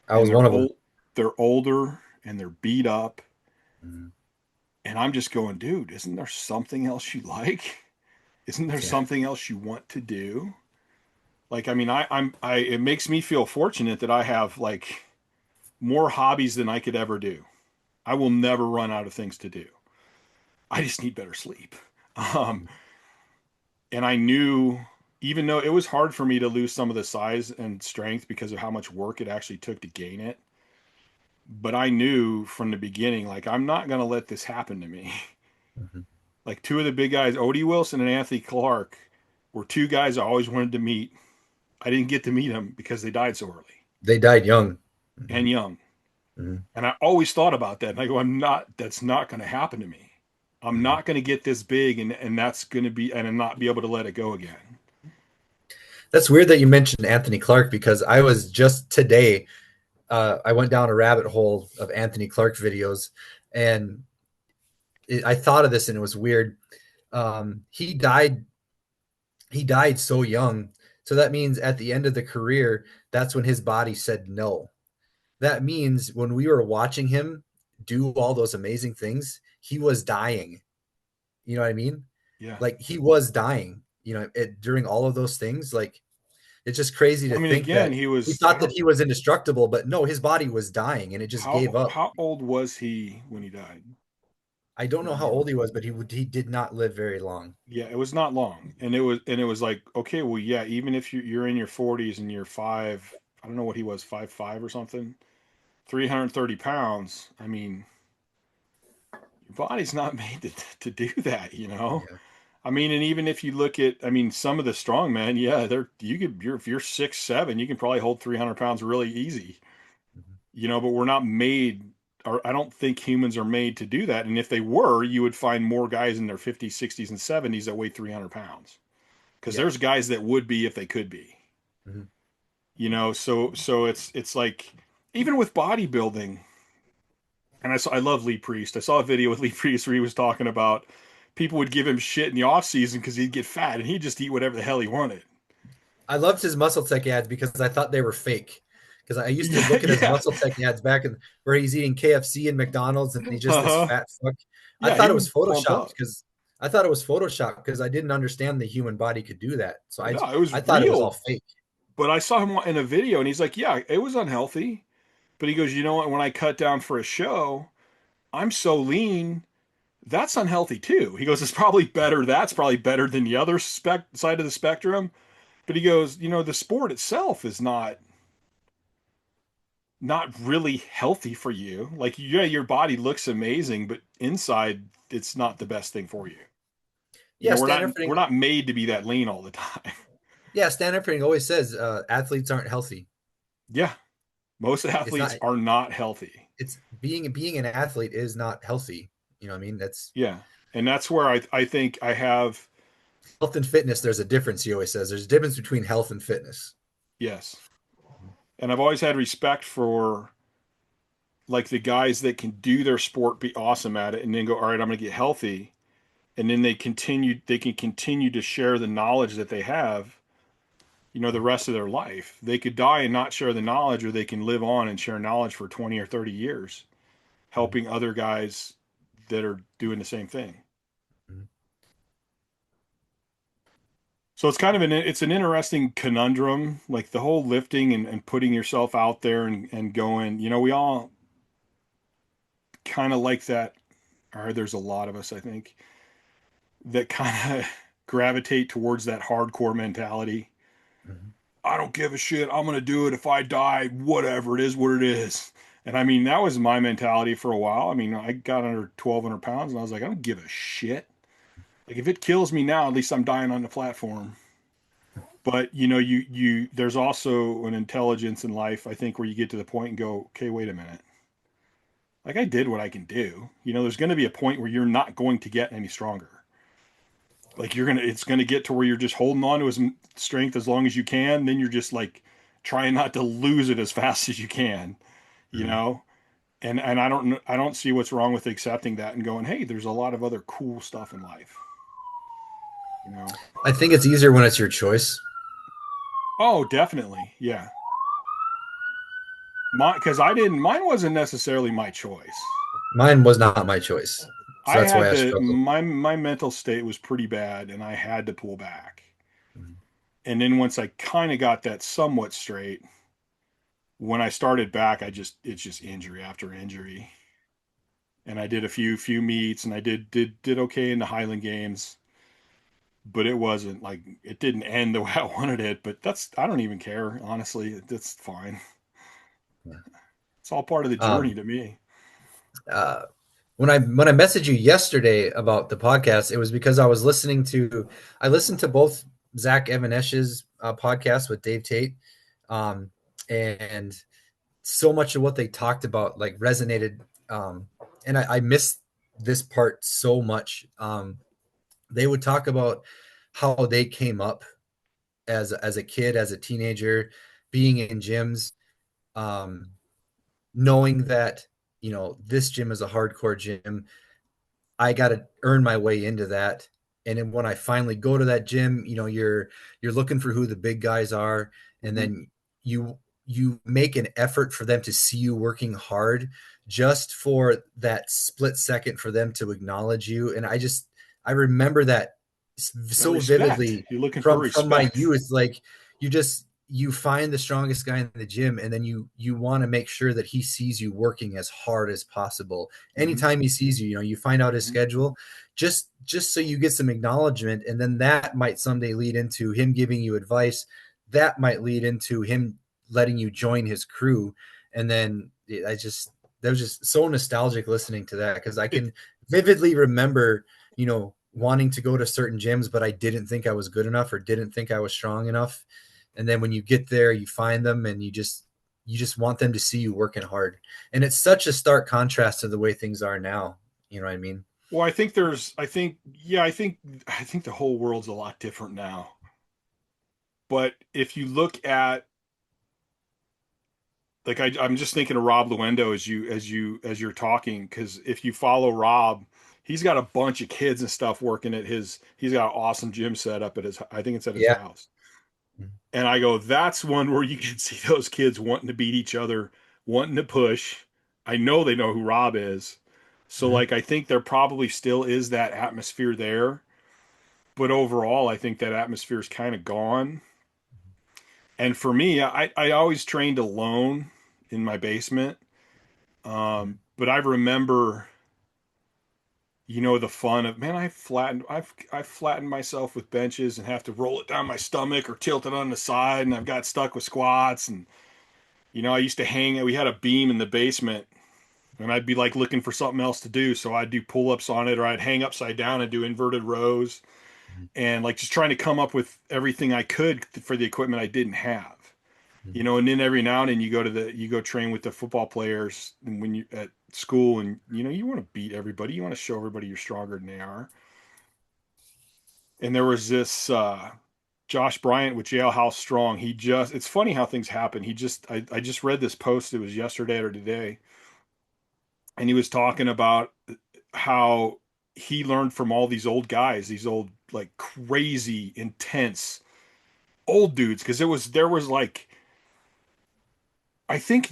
I And was one of them. they're older and they're beat up. Mhm. And I'm just going, dude, isn't there something else you like? Isn't there Yeah. something else you want to do? Like, I mean, it makes me feel fortunate that I have like more hobbies than I could ever do. I will never run out of things to do. I just need better sleep. Um, and I knew, even though it was hard for me to lose some of the size and strength because of how much work it actually took to gain it, but I knew from the beginning, like, I'm not going to let this happen to me. Mhm. Like, two of the big guys, Odie Wilson and Anthony Clark, were two guys I always wanted to meet. I didn't get to meet them because they died so early They died young. and Mhm. young. Mhm. And I always thought about that. And I go, that's not going to happen to me. I'm Mhm. not going to get this big and that's going to be, and not be able to let it go again. That's weird that you mentioned Anthony Clark because I was just today. I went down a rabbit hole of Anthony Clark videos, and I thought of this, and it was weird. He died. He died so young, So that means at the end of the career, that's when his body said no. That means when we were watching him do all those amazing things, he was dying. You know what I mean? Yeah. Like he was dying, during all of those things. Like it's just crazy to I mean, think again, that he we was thought that he was indestructible, but no, his body was dying and it just gave up. how old was he when he died? I don't know how old he was, but he did not live very long. Yeah, it was not long, and it was like, okay, well, yeah, even if you're in your 40s and you're five, I don't know what he was, 5'5" or something, 330 pounds. I mean, your body's not made to do that, you know. Yeah. I mean, and even if you look at, I mean, some of the strong men, yeah, if you're 6'7", you can probably hold 300 pounds really easy, Mhm. you know. But we're not made, or I don't think humans are made to do that. And if they were, you would find more guys in their 50s, 60s, and 70s that weigh 300 pounds. Because Yeah. there's guys that would be if they could be, Mhm. you know. So it's like, even with bodybuilding, and I love Lee Priest. I saw a video with Lee Priest where he was talking about people would give him shit in the off season because he'd get fat and he'd just eat whatever the hell he wanted. I loved his Muscle Tech ads because I thought they were fake. Because I used to Yeah, look at his yeah, Muscle Tech ads back in where he's eating KFC and McDonald's and he's just this uh-huh. fat fuck. I Yeah, he thought it was was plumped photoshopped up. because I didn't understand the human body could do that. So No, it was I thought it was all real. fake. But I saw him in a video and he's like, yeah, it was unhealthy. But he goes, you know what? When I cut down for a show, I'm so lean. That's unhealthy too. He goes, it's probably better. That's probably better than the other side of the spectrum. But he goes, you know, the sport itself is not really healthy for you. Like, yeah, your body looks amazing, but inside it's not the best thing for you. You Yeah, know, Stan we're Efferding. not made to be that lean all the time. Yeah, Stan Efferding always says athletes aren't healthy. Yeah, most It's athletes not. are not healthy. It's being an athlete is not healthy. You know what I mean? That's Yeah. And that's where I think I have, health and fitness. There's a difference. He always says there's a difference between health and fitness. yes. And I've always had respect for like the guys that can do their sport, be awesome at it, and then go, all right, I'm going to get healthy. And then they can continue to share the knowledge that they have, you know, the rest of their life. They could die and not share the knowledge, or they can live on and share knowledge for 20 or 30 years, helping other guys that are doing the same thing. Mhm. So it's an interesting conundrum, like the whole lifting and putting yourself out there and going, you know, we all kind of like that, or there's a lot of us, I think, that kind of gravitate towards that hardcore mentality. Mhm. I don't give a shit. I'm going to do it. If I die, whatever, it is what it is. And I mean, that was my mentality for a while. I mean, I got under 1,200 pounds and I was like, I don't give a shit. Like, if it kills me now, at least I'm dying on the platform. But you know, there's also an intelligence in life, I think, where you get to the point and go, okay, wait a minute. Like, I did what I can do. You know, there's going to be a point where you're not going to get any stronger. Like, it's going to get to where you're just holding on to his strength as long as you can. Then you're just like trying not to lose it as fast as you can, you Mhm. know? And I don't see what's wrong with accepting that and going, hey, there's a lot of other cool stuff in life, you know? I think it's easier when it's your choice. Oh, definitely. Yeah. Mine wasn't necessarily my choice. Mine was not my choice, so I that's why had I to, struggled. my mental state was pretty bad and I had to pull back. Mhm. And then once I kind of got that somewhat straight, when I started back, it's just injury after injury. And I did a few meets and I did okay in the Highland Games, but it wasn't like, it didn't end the way I wanted it, but I don't even care, honestly. That's fine. Yeah. It's all part of the journey Um, to me. uh, when I messaged you yesterday about the podcast, it was because I listened to both Zach Evanesh's podcast with Dave Tate, um, and so much of what they talked about like resonated, and I missed this part so much. They would talk about how they came up as a kid, as a teenager, being in gyms, um, knowing that this gym is a hardcore gym. I got to earn my way into that, And then when I finally go to that gym, you're looking for who the big guys are, and Mhm. then you make an effort for them to see you working hard just for that split second for them to acknowledge you. And I remember that That so respect. vividly You're looking for from my respect. youth. Like you find the strongest guy in the gym, and then you want to make sure that he sees you working as hard as possible. Mhm. Anytime he sees you, you find out his Mhm. schedule, just so you get some acknowledgement, and then that might someday lead into him giving you advice. That might lead into him letting you join his crew. And then that was just so nostalgic listening to that, because I can vividly remember, wanting to go to certain gyms, but I didn't think I was good enough or didn't think I was strong enough. And then when you get there, you find them, and you just want them to see you working hard. And it's such a stark contrast to the way things are now. You know what I mean? Well, I think the whole world's a lot different now. But if you look at, like, I'm just thinking of Rob Luendo as you're talking, because if you follow Rob, he's got a bunch of kids and stuff working at his. He's got an awesome gym set up at his. I think it's at his Yeah. house. And I go, that's one where you can see those kids wanting to beat each other, wanting to push. I know they know who Rob is. So, Mhm. like, I think there probably still is that atmosphere there. But overall, I think that atmosphere is kind of gone. And for me, I always trained alone in my basement. Mhm. But I remember, the fun of, man, I've flattened myself with benches and have to roll it down my stomach or tilt it on the side, and I've got stuck with squats. And I used to we had a beam in the basement, and I'd be like looking for something else to do. So I'd do pull ups on it, or I'd hang upside down and do inverted rows, Mhm. and like just trying to come up with everything I could for the equipment I didn't have. Mhm. And then every now and then you go train with the football players and when you at school, and you want to beat everybody. You want to show everybody you're stronger than they are. And there was this Josh Bryant with Jailhouse Strong. It's funny how things happen. I just read this post, it was yesterday or today, and he was talking about how he learned from all these old guys, these old, like, crazy intense old dudes, because there was like, I think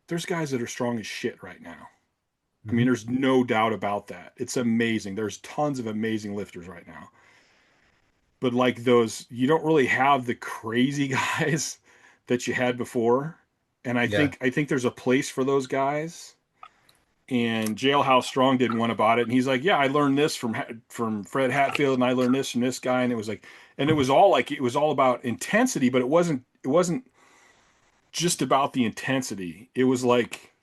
there's guys that are strong as shit right now. I mean, Mhm. there's no doubt about that. It's amazing. There's tons of amazing lifters right now. But like those, you don't really have the crazy guys that you had before. And Yeah. I think there's a place for those guys. And Jailhouse Strong did one about it, and he's like, "Yeah, I learned this from Fred Hatfield, and I learned this from this guy." And it was like, and it was all about intensity, but it wasn't just about the intensity. It was like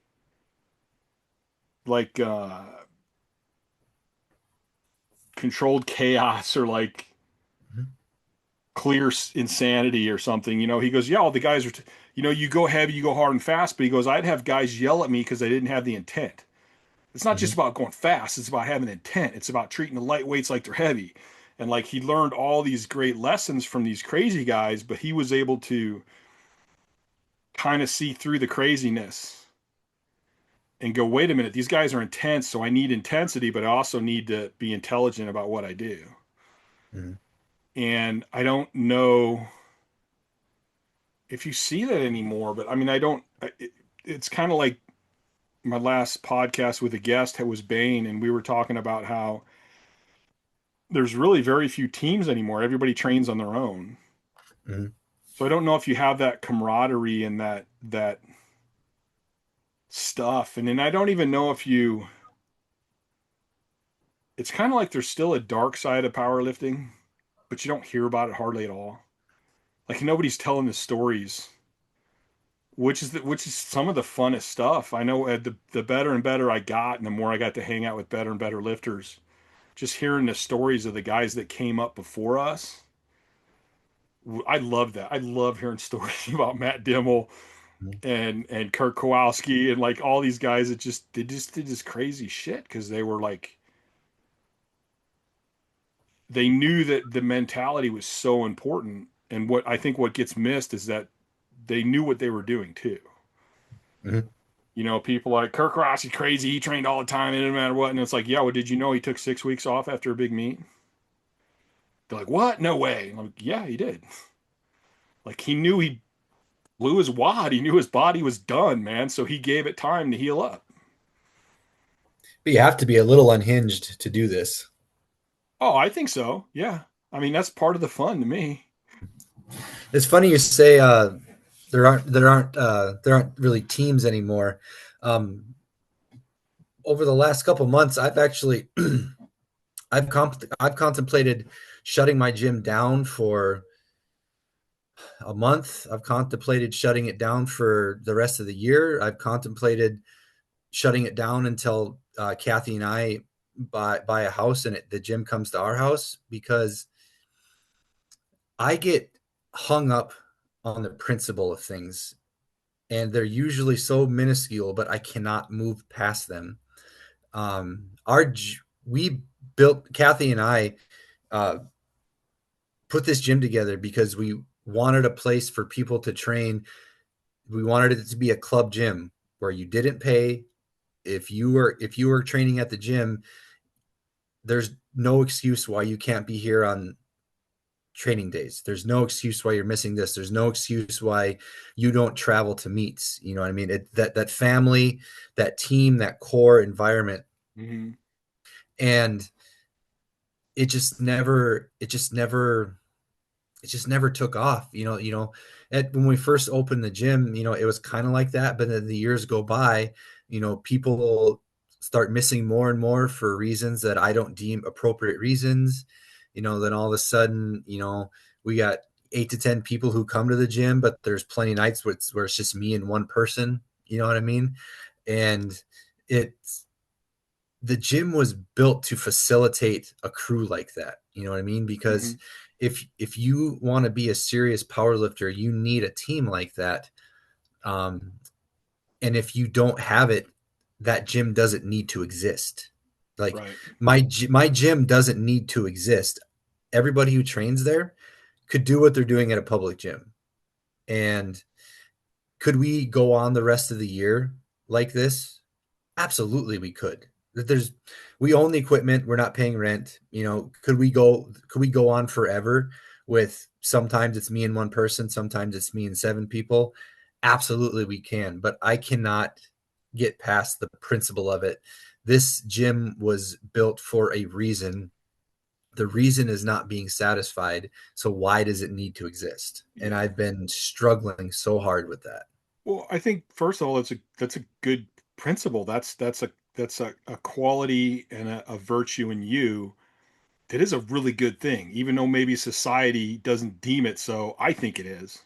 controlled chaos, or like Mhm. clear insanity or something. He goes, yeah, all the guys are, you go heavy, you go hard and fast. But he goes, I'd have guys yell at me because they didn't have the intent. It's not just Mhm. about going fast. It's about having intent. It's about treating the lightweights like they're heavy. And like he learned all these great lessons from these crazy guys, but he was able to kind of see through the craziness and go, wait a minute, these guys are intense. So I need intensity, but I also need to be intelligent about what I do. Mhm. And I don't know if you see that anymore, but I mean, I don't, it's kind of like my last podcast with a guest was Bain, and we were talking about how there's really very few teams anymore. Everybody trains on their own. Mhm. So I don't know if you have that camaraderie and that stuff. And then I don't even know if you, it's kind of like there's still a dark side of powerlifting, but you don't hear about it hardly at all. Like nobody's telling the stories, which is some of the funnest stuff. I know the better and better I got, and the more I got to hang out with better and better lifters, just hearing the stories of the guys that came up before us. I love that. I love hearing stories about Matt Dimmel Mhm. and Kurt Kowalski and like all these guys that just did this crazy shit because they were like, they knew that the mentality was so important. And what I think what gets missed is that they knew what they were doing too. Mhm. You know, people like Kirk Ross, he's crazy. He trained all the time. It didn't matter what. And it's like, yeah, well, did you know he took 6 weeks off after a big meet? They're like, what? No way. I'm like, yeah, he did. Like he knew he blew his wad. He knew his body was done, man. So he gave it time to heal up. But you have to be a little unhinged to do this. Oh, I think so. Yeah. I mean, that's part of the fun to me. It's funny you say there aren't really teams anymore. Over the last couple months, I've actually I've contemplated shutting my gym down for a month. I've contemplated shutting it down for the rest of the year. I've contemplated shutting it down until Kathy and I buy a house and the gym comes to our house, because I get hung up on the principle of things, and they're usually so minuscule, but I cannot move past them. We built, Kathy and I uh, put this gym together because we wanted a place for people to train. We wanted it to be a club gym where you didn't pay. If you were training at the gym, there's no excuse why you can't be here on training days. There's no excuse why you're missing this. There's no excuse why you don't travel to meets. You know what I mean? That family, that team, that core environment. Mm-hmm. And it just never took off. When we first opened the gym, it was kind of like that. But then the years go by, people start missing more and more for reasons that I don't deem appropriate reasons. Then all of a sudden, we got 8 to 10 people who come to the gym, but there's plenty of nights where it's just me and one person. You know what I mean? And the gym was built to facilitate a crew like that. You know what I mean? Because if you want to be a serious power lifter, you need a team like that. And if you don't have it, that gym doesn't need to exist. Like Right. my gym doesn't need to exist. Everybody who trains there could do what they're doing at a public gym. And could we go on the rest of the year like this? Absolutely, we could. We own the equipment. We're not paying rent. Could we go on forever with, sometimes it's me and one person, sometimes it's me and 7 people? Absolutely, we can. But I cannot get past the principle of it. This gym was built for a reason. The reason is not being satisfied. So why does it need to exist? And I've been struggling so hard with that. Well, I think first of all, that's a good principle. That's a quality and a virtue in you that is a really good thing, even though maybe society doesn't deem it so. I think it is.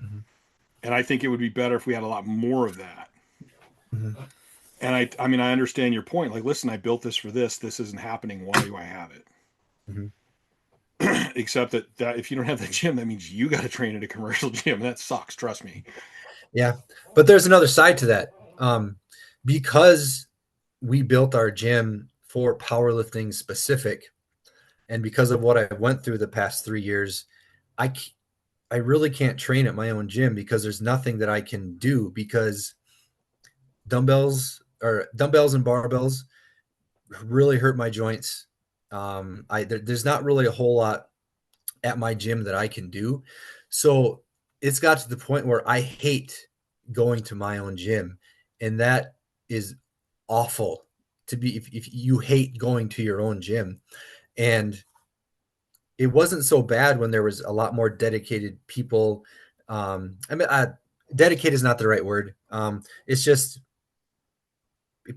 Mm-hmm. And I think it would be better if we had a lot more of that. Mm-hmm. And I mean, I understand your point. Like, listen, I built this for this. This isn't happening. Why do I have it? Mm-hmm. Except that if you don't have the gym, that means you got to train at a commercial gym. That sucks. Trust me. Yeah. But there's another side to that. Because we built our gym for powerlifting specific, and because of what I went through the past 3 years, I really can't train at my own gym because there's nothing that I can do, because dumbbells and barbells really hurt my joints. There's not really a whole lot at my gym that I can do. So it's got to the point where I hate going to my own gym. And that is awful to be, if you hate going to your own gym. And it wasn't so bad when there was a lot more dedicated people. Dedicated is not the right word. It's just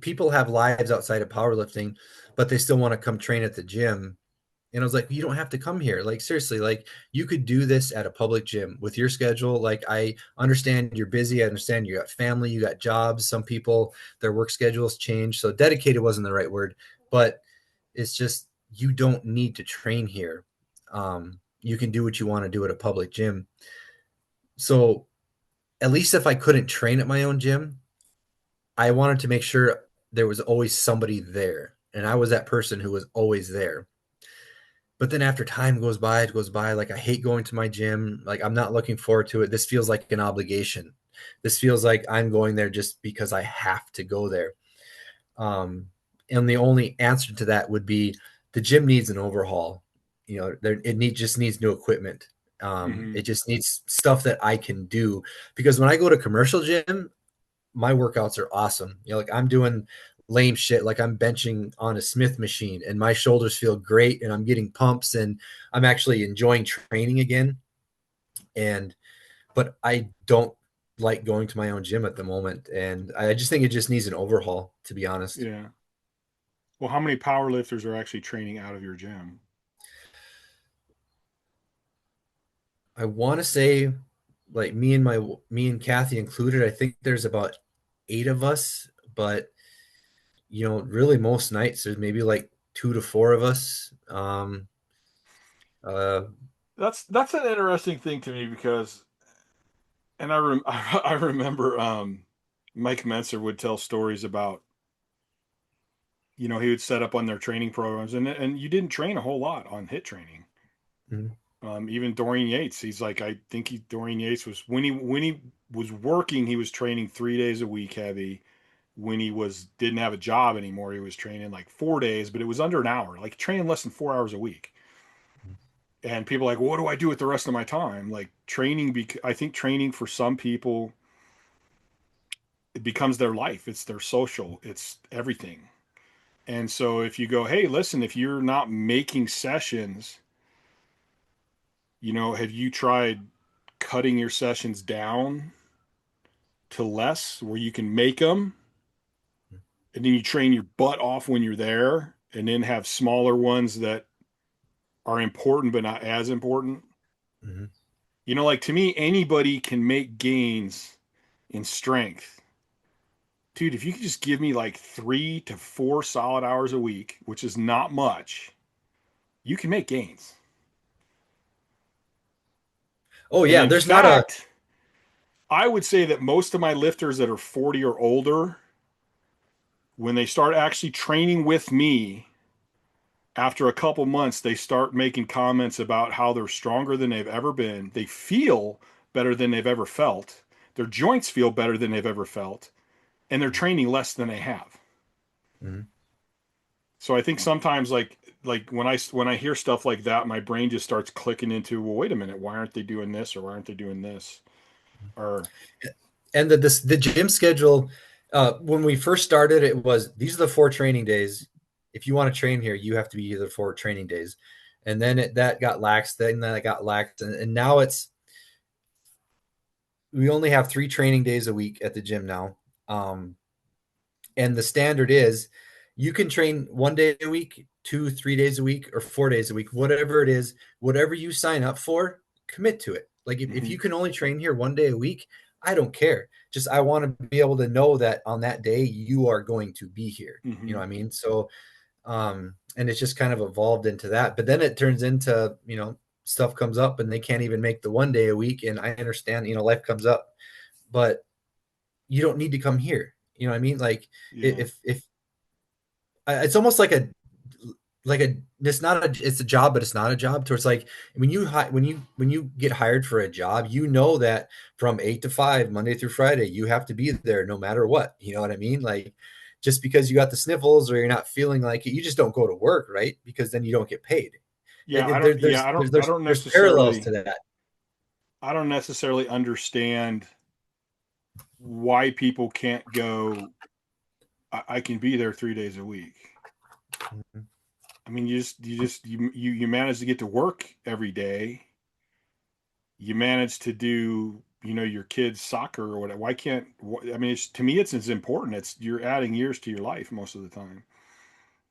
people have lives outside of powerlifting, but they still want to come train at the gym. And I was like, you don't have to come here. Like, seriously, like, you could do this at a public gym with your schedule. Like, I understand you're busy. I understand you got family, you got jobs. Some people, their work schedules change. So dedicated wasn't the right word, but it's just, you don't need to train here. You can do what you want to do at a public gym. So at least if I couldn't train at my own gym, I wanted to make sure there was always somebody there. And I was that person who was always there. But then after time goes by, like, I hate going to my gym. Like, I'm not looking forward to it. This feels like an obligation. This feels like I'm going there just because I have to go there. And the only answer to that would be the gym needs an overhaul. Just needs new equipment. Hmm. It just needs stuff that I can do, because when I go to commercial gym, my workouts are awesome. Like I'm doing lame shit, like I'm benching on a Smith machine and my shoulders feel great and I'm getting pumps and I'm actually enjoying training again. And but I don't like going to my own gym at the moment, and I just think it just needs an overhaul, to be honest. Yeah. Well, how many power lifters are actually training out of your gym? I want to say, like me and Kathy included, I think there's about 8 of us, but really most nights there's maybe like 2 to 4 of us. Uh, That's an interesting thing to me because, and I remember Mike Menser would tell stories about, he would set up on their training programs, and you didn't train a whole lot on hit training. mhm, Even Dorian Yates, he's like, I think Dorian Yates was when he was working, he was training 3 days a week heavy. When he didn't have a job anymore, he was training like 4 days, but it was under an hour, like training less than 4 hours a week. And people are like, well, what do I do with the rest of my time? Like training, I think training for some people, it becomes their life. It's their social. It's everything. And so if you go, hey, listen, if you're not making sessions, have you tried cutting your sessions down to less where you can make them, and then you train your butt off when you're there, and then have smaller ones that are important but not as important? mhm. Like to me, anybody can make gains in strength. Dude, if you could just give me like 3 to 4 solid hours a week, which is not much, you can make gains. Oh And yeah, in there's not a fact, I would say that most of my lifters that are 40 or older, when they start actually training with me, after a couple months, they start making comments about how they're stronger than they've ever been. They feel better than they've ever felt. Their joints feel better than they've ever felt, and they're training less than they have. Mhm. So I think sometimes like when I hear stuff like that, my brain just starts clicking into, well, wait a minute, why aren't they doing this or why aren't they doing this? Or And the gym schedule, when we first started, it was these are the 4 training days. If you want to train here, you have to be either 4 training days. And then that got lax, then that got lax, and now we only have 3 training days a week at the gym now. Um, and the standard is you can train 1 day a week, 2, 3 days a week, or 4 days a week, whatever it is, whatever you sign up for, commit to it. Like if mm-hmm, you can only train here 1 day a week, I don't care. Just I want to be able to know that on that day you are going to be here. You mm-hmm. know what I mean? So and it's just kind of evolved into that. But then it turns into, stuff comes up and they can't even make the 1 day a week. And I understand, life comes up, but you don't need to come here. You know what I mean? Like Yeah. if it's almost like it's not it's a job, but it's not a job. So it's like when you get hired for a job, that from 8 to 5, Monday through Friday, you have to be there no matter what. You know what I mean? Like just because you got the sniffles or you're not feeling like it, you just don't go to work, right? Because then you don't get paid. Yeah, I There, don't yeah, I don't there's parallels necessarily to that. understand why people can't go, I can be there 3 days a week. Mhm. I mean, you manage to get to work every day. You manage to do, your kids' soccer or whatever. Why can't? I mean, to me, it's as important. It's you're adding years to your life most of the time.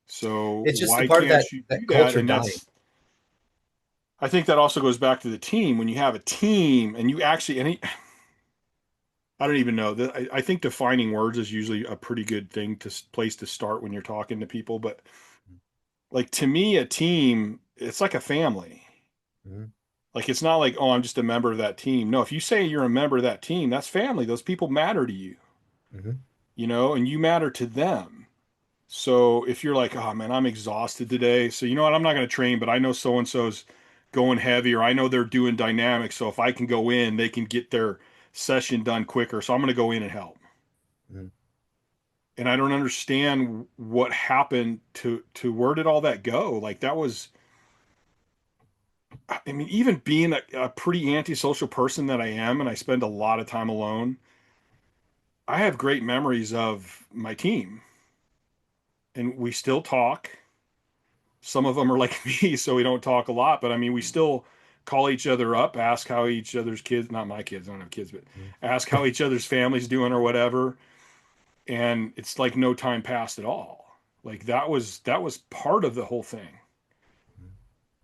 So It's just a why part of can't that you do that that? culture And dying. I think that also goes back to the team. When you have a team and you actually, I don't even know that. I think defining words is usually a pretty good place to start when you're talking to people. But like to me, a team, it's like a family. Mhm. Like it's not like, oh, I'm just a member of that team. No, if you say you're a member of that team, that's family. Those people matter to you, Mhm. and you matter to them. So if you're like, oh man, I'm exhausted today. So you know what? I'm not going to train, but I know so and so's going heavy, or I know they're doing dynamics. So if I can go in, they can get session done quicker, so I'm going to go in and help. Mhm. And I don't understand what happened to where did all that go? Like that was, I mean, even being a pretty antisocial person that I am, and I spend a lot of time alone, I have great memories of my team, and we still talk. Some of them are like me, so we don't talk a lot, but I mean, we still call each other up, ask how each other's kids, not my kids, I don't have kids, but Mhm. ask how each other's families doing or whatever. And it's like no time passed at all. Like that was part of the whole thing.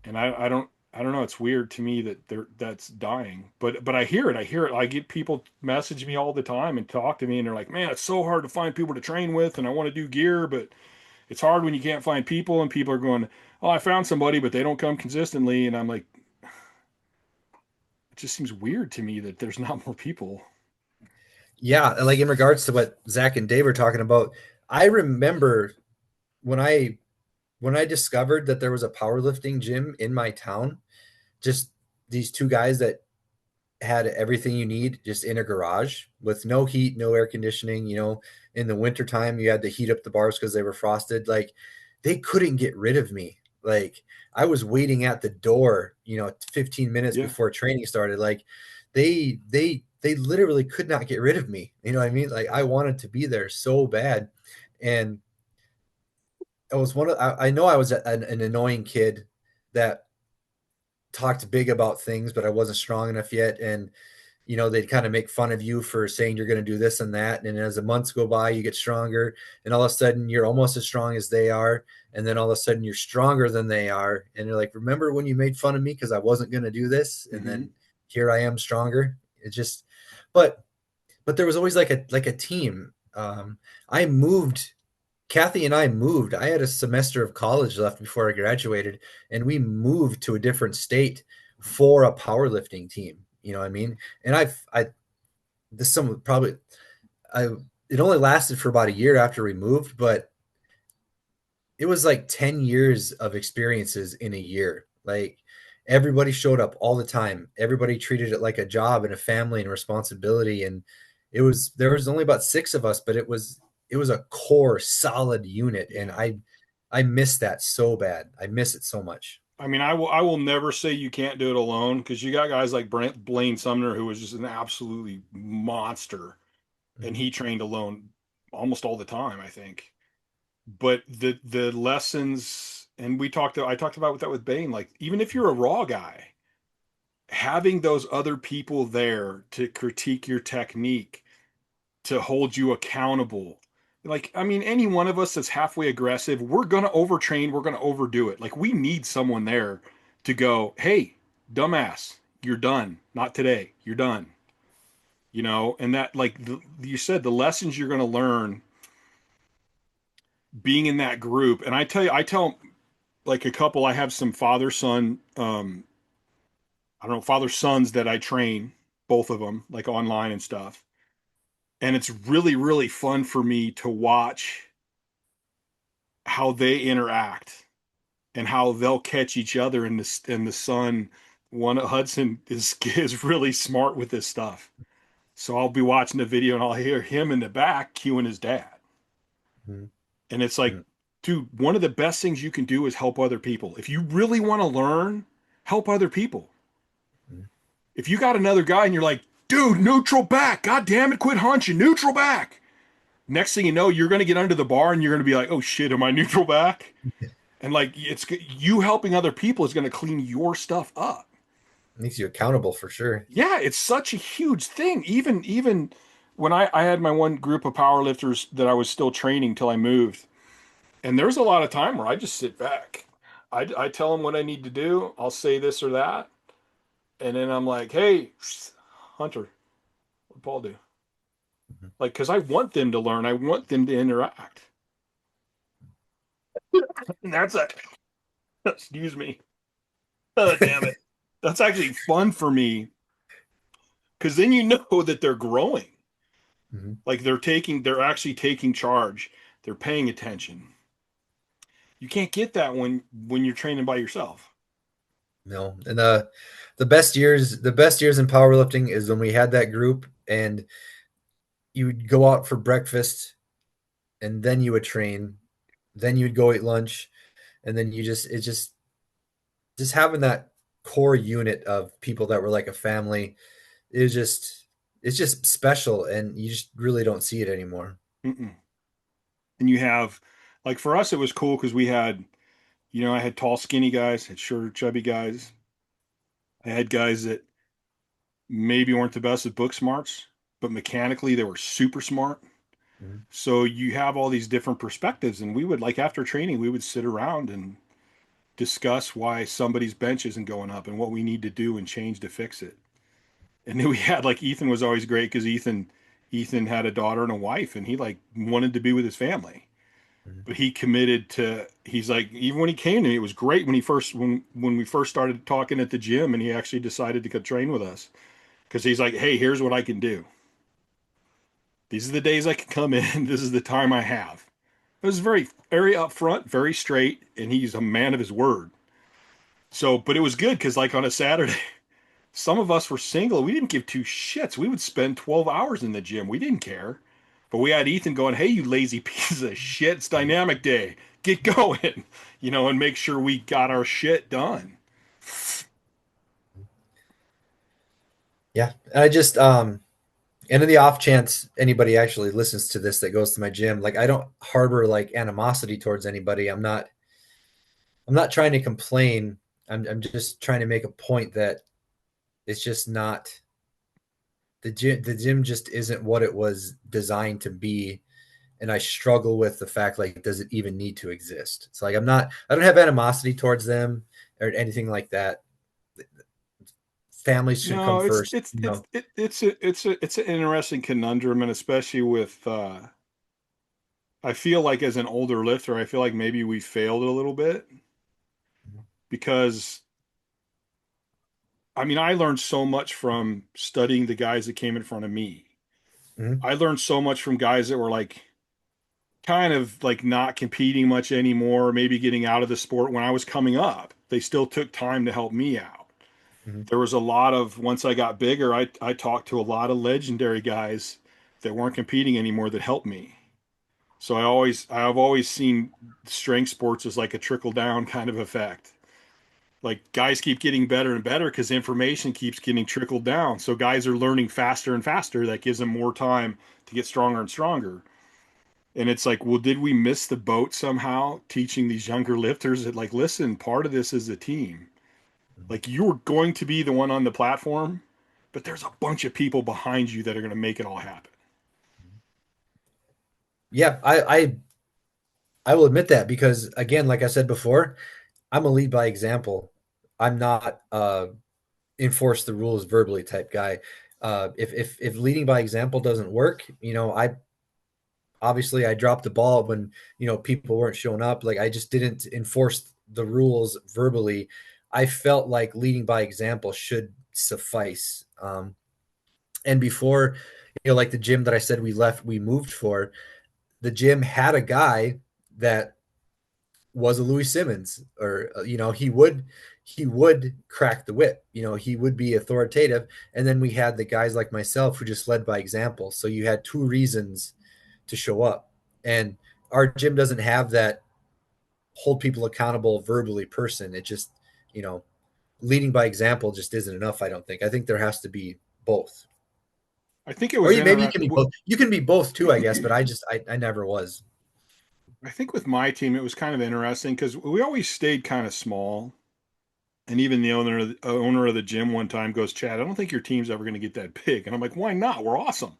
And I don't know. It's weird to me that that's dying, but I hear it. I hear it. I get people message me all the time and talk to me, and they're like, "Man, it's so hard to find people to train with, and I want to do gear, but it's hard when you can't find people." And people are going, "Oh, I found somebody, but they don't come consistently." And I'm like, it just seems weird to me that there's not more people. Yeah, like in regards to what Zach and Dave were talking about, I remember when I discovered that there was a powerlifting gym in my town, just these two guys that had everything you need just in a garage with no heat, no air conditioning. In the wintertime, you had to heat up the bars because they were frosted. Like they couldn't get rid of me. Like I was waiting at the door, 15 minutes Yeah. before training started. Like they literally could not get rid of me. You know what I mean? Like I wanted to be there so bad. And I was I know I was an annoying kid that talked big about things, but I wasn't strong enough yet. And they'd kind of make fun of you for saying you're going to do this and that. And as the months go by, you get stronger. And all of a sudden, you're almost as strong as they are. And then all of a sudden, you're stronger than they are. And you're like, remember when you made fun of me because I wasn't going to do this? And Mm-hmm. then here I am stronger. It just, but, but there was always like a team. I moved. Kathy and I moved. I had a semester of college left before I graduated, and we moved to a different state for a powerlifting team. You know what I mean? And this some probably I it only lasted for about a year after we moved, but it was like 10 years of experiences in a year. Like everybody showed up all the time. Everybody treated it like a job and a family and responsibility. And there was only about 6 of us, but it was a core solid unit. And Yeah. I miss that so bad. I miss it so much. I mean, I will never say you can't do it alone because you got guys like Blaine Sumner who was just an absolutely monster, and Mhm. he trained alone almost all the time, I think. But the lessons, and I talked about that with Bain. Like even if you're a raw guy, having those other people there to critique your technique, to hold you accountable. Like, I mean, any one of us that's halfway aggressive, we're going to overtrain, we're going to overdo it. Like, we need someone there to go, hey, dumbass, you're done. Not today. You're done. And that, like you said, the lessons you're going to learn being in that group. And I tell like a couple, I have some father son, I don't know, father sons that I train, both of them, like online and stuff. And it's really, really fun for me to watch how they interact and how they'll catch each other in the sun. One Hudson is really smart with this stuff. So I'll be watching the video and I'll hear him in the back cueing his dad. Mhm. And it's like, Mhm. dude, one of the best things you can do is help other people. If you really want to learn, help other people. Mhm. If you got another guy and you're like, dude, neutral back, god damn it, quit hunching, neutral back. Next thing you know, you're going to get under the bar and you're going to be like, oh shit, am I neutral back? And like it's you helping other people is going to clean your stuff up. Makes you accountable for sure. Yeah, it's such a huge thing. Even when I had my one group of powerlifters that I was still training till I moved, and there's a lot of time where I just sit back. I tell them what I need to do. I'll say this or that, and then I'm like, hey, Hunter, what Paul do? Mhm. Like, because I want them to learn. I want them to interact. And that's a excuse me. Oh, damn it. That's actually fun for me because then you know that they're growing. Mhm. Like they're actually taking charge. They're paying attention. You can't get that when you're training by yourself. No, and the best years in powerlifting is when we had that group and you would go out for breakfast, and then you would train, then you would go eat lunch, and then just having that core unit of people that were like a family is just it's just special, and you just really don't see it anymore. Mm-mm. And you have, like for us, it was cool because we had, I had tall, skinny guys, had shorter, chubby guys. I had guys that maybe weren't the best at book smarts, but mechanically they were super smart. Mhm. So you have all these different perspectives, and we would like after training, we would sit around and discuss why somebody's bench isn't going up and what we need to do and change to fix it. And then we had like Ethan was always great because Ethan had a daughter and a wife, and he like wanted to be with his family. Mhm. But he committed to he's like even when he came to me, it was great when he first when we first started talking at the gym and he actually decided to go train with us because he's like, hey, here's what I can do. These are the days I can come in. This is the time I have. It was very upfront, very straight, and he's a man of his word. So, but it was good because like on a Saturday, some of us were single. We didn't give two shits. We would spend 12 hours in the gym. We didn't care. But we had Ethan going, hey, you lazy piece of shit. It's dynamic day. Get going, and make sure we got our shit done. Yeah, and I just and in the off chance anybody actually listens to this that goes to my gym, like I don't harbor like animosity towards anybody. I'm not trying to complain. I'm just trying to make a point that it's just not the gym just isn't what it was designed to be, and I struggle with the fact like does it even need to exist? It's like I don't have animosity towards them or anything like that. Families should come No, it's first, it's it's it, it's an interesting conundrum, and especially with I feel like as an older lifter, I feel like maybe we failed a little bit because I mean I learned so much from studying the guys that came in front of me. Mhm. I learned so much from guys that were like kind of like not competing much anymore, maybe getting out of the sport when I was coming up. They still took time to help me out. Mhm. There was a lot of once I got bigger, I talked to a lot of legendary guys that weren't competing anymore that helped me. So I've always seen strength sports as like a trickle down kind of effect. Like guys keep getting better and better because information keeps getting trickled down. So guys are learning faster and faster. That gives them more time to get stronger and stronger. And it's like, well, did we miss the boat somehow teaching these younger lifters that, like, listen, part of this is a team. Like, you're going to be the one on the platform, but there's a bunch of people behind you that are going to make it all happen. Yeah, I will admit that because again, like I said before, I'm a lead by example. I'm not enforce the rules verbally type guy. If leading by example doesn't work, I obviously I dropped the ball when people weren't showing up. Like I just didn't enforce the rules verbally. I felt like leading by example should suffice. And before, like the gym that I said we moved for, the gym had a guy that was a Louis Simmons, or he would crack the whip. He would be authoritative, and then we had the guys like myself who just led by example. So you had two reasons to show up, and our gym doesn't have that hold people accountable verbally person. It just you know leading by example just isn't enough. I think there has to be both, I think it or was maybe you can interesting. be both. You can be both too, I guess. But I never was. I think with my team, it was kind of interesting because we always stayed kind of small. And even the owner of the gym one time goes, Chad, I don't think your team's ever going to get that big. And I'm like, why not? We're awesome.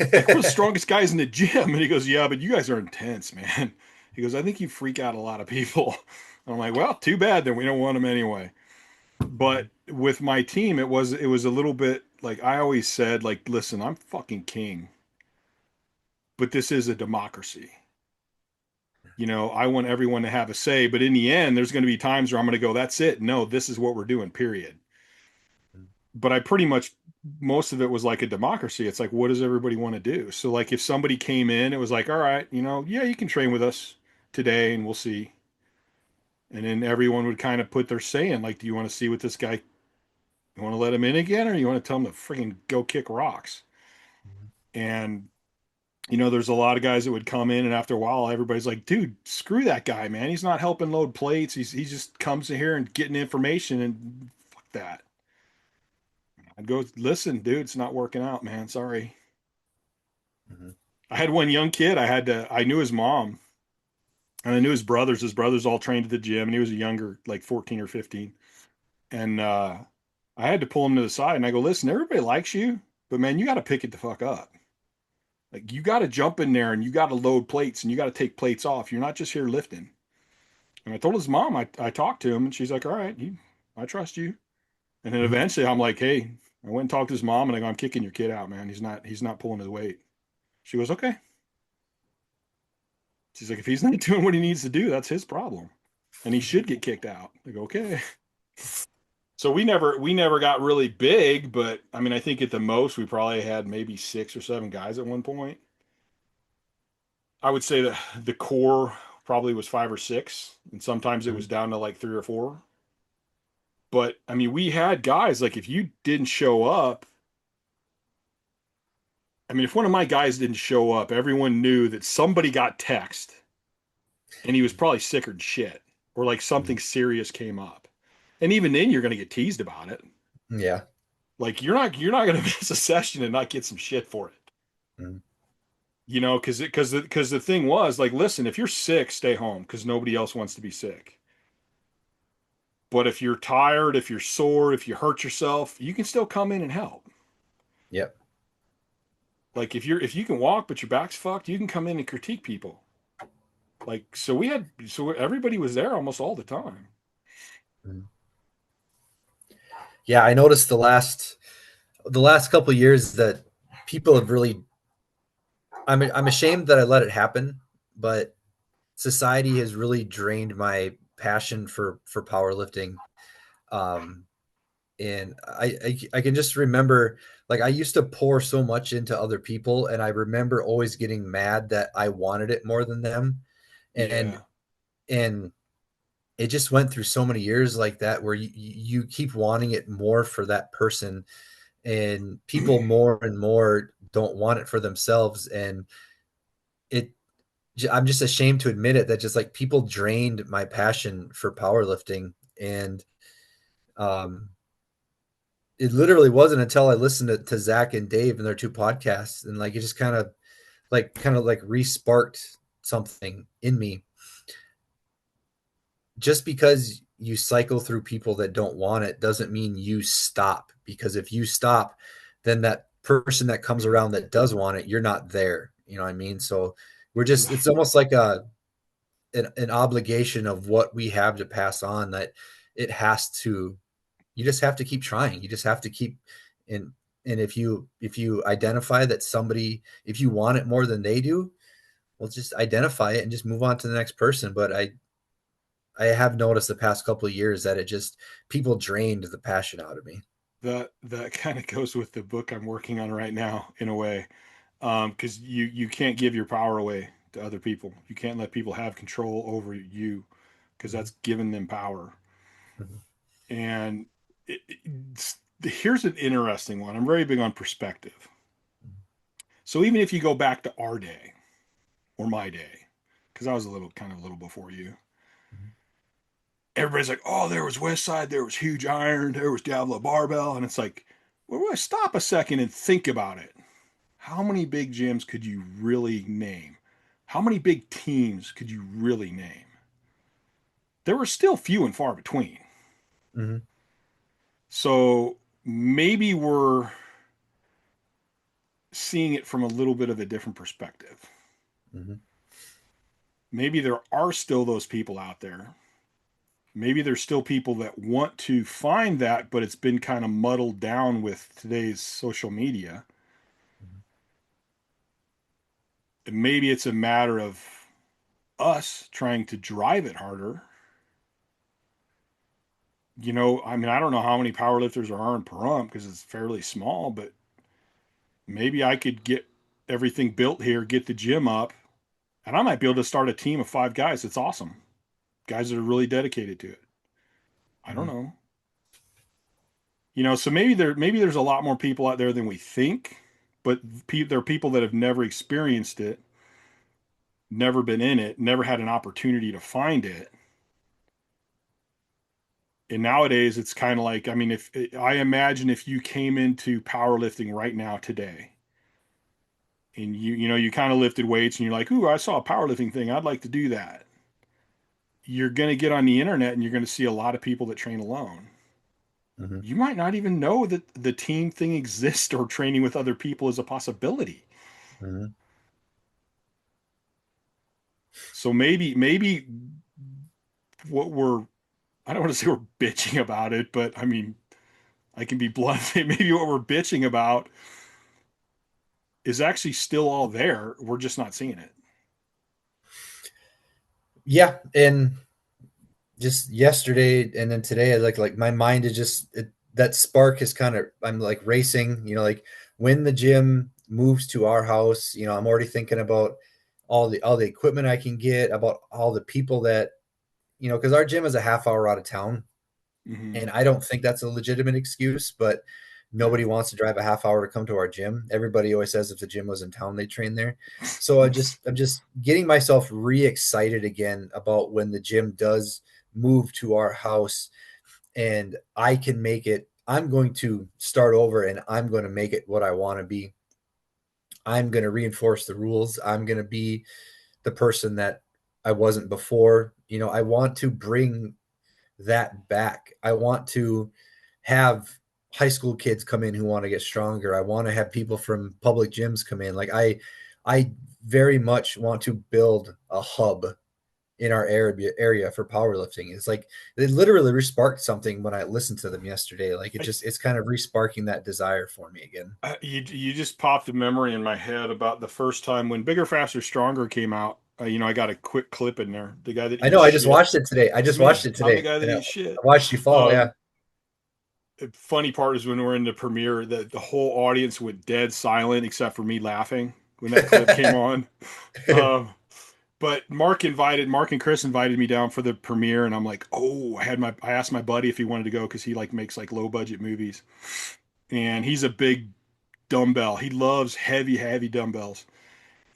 Like, we're the strongest guys in the gym. And he goes, yeah, but you guys are intense, man. He goes, I think you freak out a lot of people. I'm like, well, too bad then we don't want them anyway. But with my team, it was a little bit like I always said, like, listen, I'm fucking king, but this is a democracy. I want everyone to have a say, but in the end, there's going to be times where I'm going to go, that's it. No, this is what we're doing, period. But I pretty much most of it was like a democracy. It's like, what does everybody want to do? So like if somebody came in, it was like, all right, yeah, you can train with us today and we'll see. And then everyone would kind of put their say in, like, do you want to see what this guy, you want to let him in again, or you want to tell him to freaking go kick rocks? And, there's a lot of guys that would come in, and after a while, everybody's like, dude, screw that guy, man. He's not helping load plates. He just comes in here and getting information, and fuck that. I'd go, listen, dude, it's not working out, man. Sorry. Mm-hmm. I had one young kid. I knew his mom and I knew his brothers. His brothers all trained at the gym, and he was a younger, like 14 or 15. And I had to pull him to the side and I go, listen, everybody likes you, but man, you got to pick it the fuck up. Like, you got to jump in there and you got to load plates and you got to take plates off. You're not just here lifting. And I told his mom, I talked to him, and she's like, all right, I trust you. And then Mm-hmm. eventually I'm like, hey, I went and talked to his mom and I go, I'm kicking your kid out, man. He's not pulling his weight. She goes, okay. She's like, if he's not doing what he needs to do, that's his problem. And he should get kicked out. I go, okay. So we never got really big, but I mean, I think at the most we probably had maybe 6 or 7 guys at one point. I would say that the core probably was 5 or 6, and sometimes it was down to like 3 or 4. But I mean, we had guys like, if you didn't show up, I mean, if one of my guys didn't show up, everyone knew that somebody got text and he was probably sicker than shit, or like something serious came up. And even then you're going to get teased about it. Yeah. Like, you're not going to miss a session and not get some shit for it. Mm-hmm. Because the thing was, like, listen, if you're sick, stay home, because nobody else wants to be sick. But if you're tired, if you're sore, if you hurt yourself, you can still come in and help. Yep. Like, if you can walk but your back's fucked, you can come in and critique people. Like, so everybody was there almost all the time. Mm-hmm. Yeah, I noticed the last couple of years that people have really. I'm ashamed that I let it happen, but society has really drained my passion for powerlifting. Um, and I can just remember, like, I used to pour so much into other people, and I remember always getting mad that I wanted it more than them, and Yeah. and it just went through so many years like that where you keep wanting it more for that person, and people more and more don't want it for themselves, and it I'm just ashamed to admit it, that just like people drained my passion for powerlifting. And um it literally wasn't until I listened to Zach and Dave and their 2 podcasts, and like it just kind of like re-sparked something in me. Just because you cycle through people that don't want it doesn't mean you stop, because if you stop, then that person that comes around that does want it, you're not there. You know what I mean? So it's almost like an obligation of what we have to pass on, that it has to, you just have to keep trying. You just have to keep in. And if you identify that somebody, if you want it more than they do, well, just identify it and just move on to the next person. But I have noticed the past couple of years that it just, people drained the passion out of me. That kind of goes with the book I'm working on right now, in a way. Because you can't give your power away to other people. You can't let people have control over you, because that's giving them power. Mhm. And here's an interesting one. I'm very big on perspective. So even if you go back to our day, or my day, because I was a little before you, everybody's like, oh, there was West Side, there was Huge Iron, there was Diablo Barbell. And it's like, well, stop a second and think about it. How many big gyms could you really name? How many big teams could you really name? There were still few and far between. Mm-hmm. So maybe we're seeing it from a little bit of a different perspective. Mm-hmm. Maybe there are still those people out there. Maybe there's still people that want to find that, but it's been kind of muddled down with today's social media. And maybe it's a matter of us trying to drive it harder. I mean, I don't know how many powerlifters there are in Pahrump, because it's fairly small, but maybe I could get everything built here, get the gym up, and I might be able to start a team of 5 guys. It's awesome. Guys that are really dedicated to it. I don't Mm-hmm. know. So maybe there's a lot more people out there than we think. but there are people that have never experienced it, never been in it, never had an opportunity to find it. And nowadays it's kind of like, I mean, if I imagine if you came into powerlifting right now today and you kind of lifted weights and you're like, ooh, I saw a powerlifting thing, I'd like to do that. You're going to get on the internet and you're going to see a lot of people that train alone. Mm-hmm. You might not even know that the team thing exists or training with other people is a possibility. Mm-hmm. So maybe what I don't want to say we're bitching about it, but I mean, I can be blunt. Maybe what we're bitching about is actually still all there. We're just not seeing it. Yeah, and just yesterday and then today, like my mind is just that spark is kind of, I'm like racing. Like when the gym moves to our house, I'm already thinking about all the equipment I can get, about all the people that, because our gym is a half hour out of town. Mm-hmm. And I don't think that's a legitimate excuse, but nobody wants to drive a half hour to come to our gym. Everybody always says if the gym was in town, they train there. So I'm just getting myself re-excited again about when the gym does move to our house and I can make it. I'm going to start over and I'm going to make it what I want to be. I'm going to reinforce the rules. I'm going to be the person that I wasn't before. I want to bring that back. I want to have high school kids come in who want to get stronger. I want to have people from public gyms come in. Like I very much want to build a hub in our area for powerlifting. It's like it literally resparked something when I listened to them yesterday. Like it's kind of resparking that desire for me again. You just popped a memory in my head about the first time when Bigger, Faster, Stronger came out. I got a quick clip in there. The guy that I know. eats I just shit. watched it today. It's me. I'm the guy that And I eats shit. watched you fall. Yeah. Um, the funny part is when we're in the premiere, the whole audience went dead silent except for me laughing when that clip came on. Um, but Mark and Chris invited me down for the premiere, and I'm like, oh, I asked my buddy if he wanted to go because he like makes like low budget movies, and he's a big dumbbell. He loves heavy dumbbells.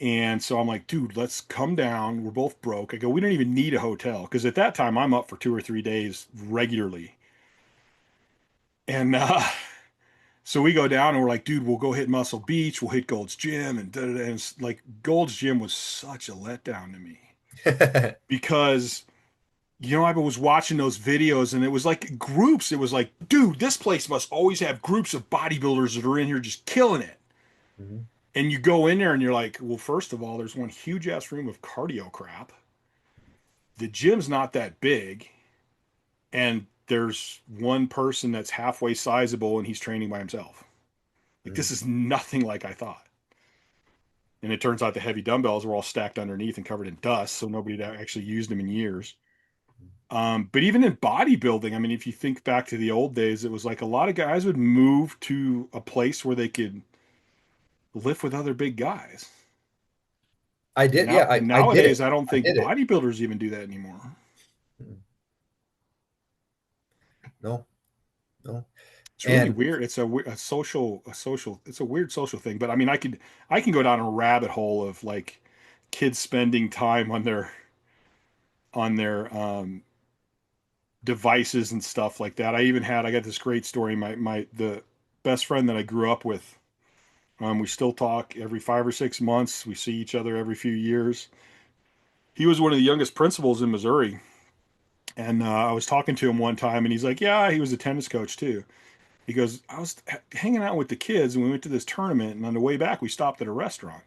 And so I'm like, dude, let's come down. We're both broke. I go, we don't even need a hotel because at that time I'm up for 2 or 3 days regularly. And so we go down and we're like, dude, we'll go hit Muscle Beach. We'll hit Gold's Gym. And, da-da-da. And it's like Gold's Gym was such a letdown to me because, I was watching those videos and it was like groups. It was like, dude, this place must always have groups of bodybuilders that are in here just killing it. Mhm. And you go in there and you're like, well, first of all, there's one huge ass room of cardio crap. The gym's not that big. And there's one person that's halfway sizable and he's training by himself. Like, Mhm. this is nothing like I thought. And it turns out the heavy dumbbells were all stacked underneath and covered in dust. So nobody had actually used them in years. But even in bodybuilding, I mean, if you think back to the old days, it was like a lot of guys would move to a place where they could lift with other big guys. I And did. now, Yeah, and I did nowadays, it. I don't I think did it. bodybuilders even do that anymore. No, no. It's really And weird. It's a social. It's a weird social thing. But I mean, I can go down a rabbit hole of like kids spending time on their devices and stuff like that. I got this great story. The best friend that I grew up with. We still talk every 5 or 6 months. We see each other every few years. He was one of the youngest principals in Missouri. And I was talking to him one time, and he's like, "Yeah, he was a tennis coach too." He goes, "I was hanging out with the kids, and we went to this tournament, and on the way back, we stopped at a restaurant,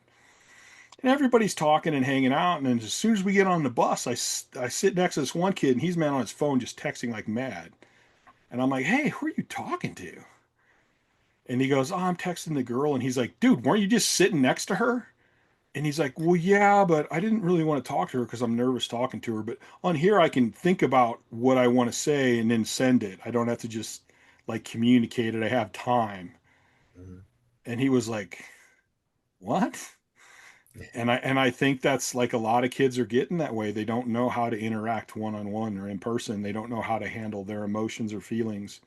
and everybody's talking and hanging out. And then as soon as we get on the bus, I sit next to this one kid, and he's man on his phone just texting like mad. And I'm like, 'Hey, who are you talking to?' And he goes, 'Oh, I'm texting the girl.' And he's like, 'Dude, weren't you just sitting next to her?' And he's like, 'Well, yeah, but I didn't really want to talk to her because I'm nervous talking to her. But on here, I can think about what I want to say and then send it. I don't have to just like communicate it. I have time.' Mhm. And he was like, 'What?' And I think that's like a lot of kids are getting that way. They don't know how to interact one on one or in person. They don't know how to handle their emotions or feelings.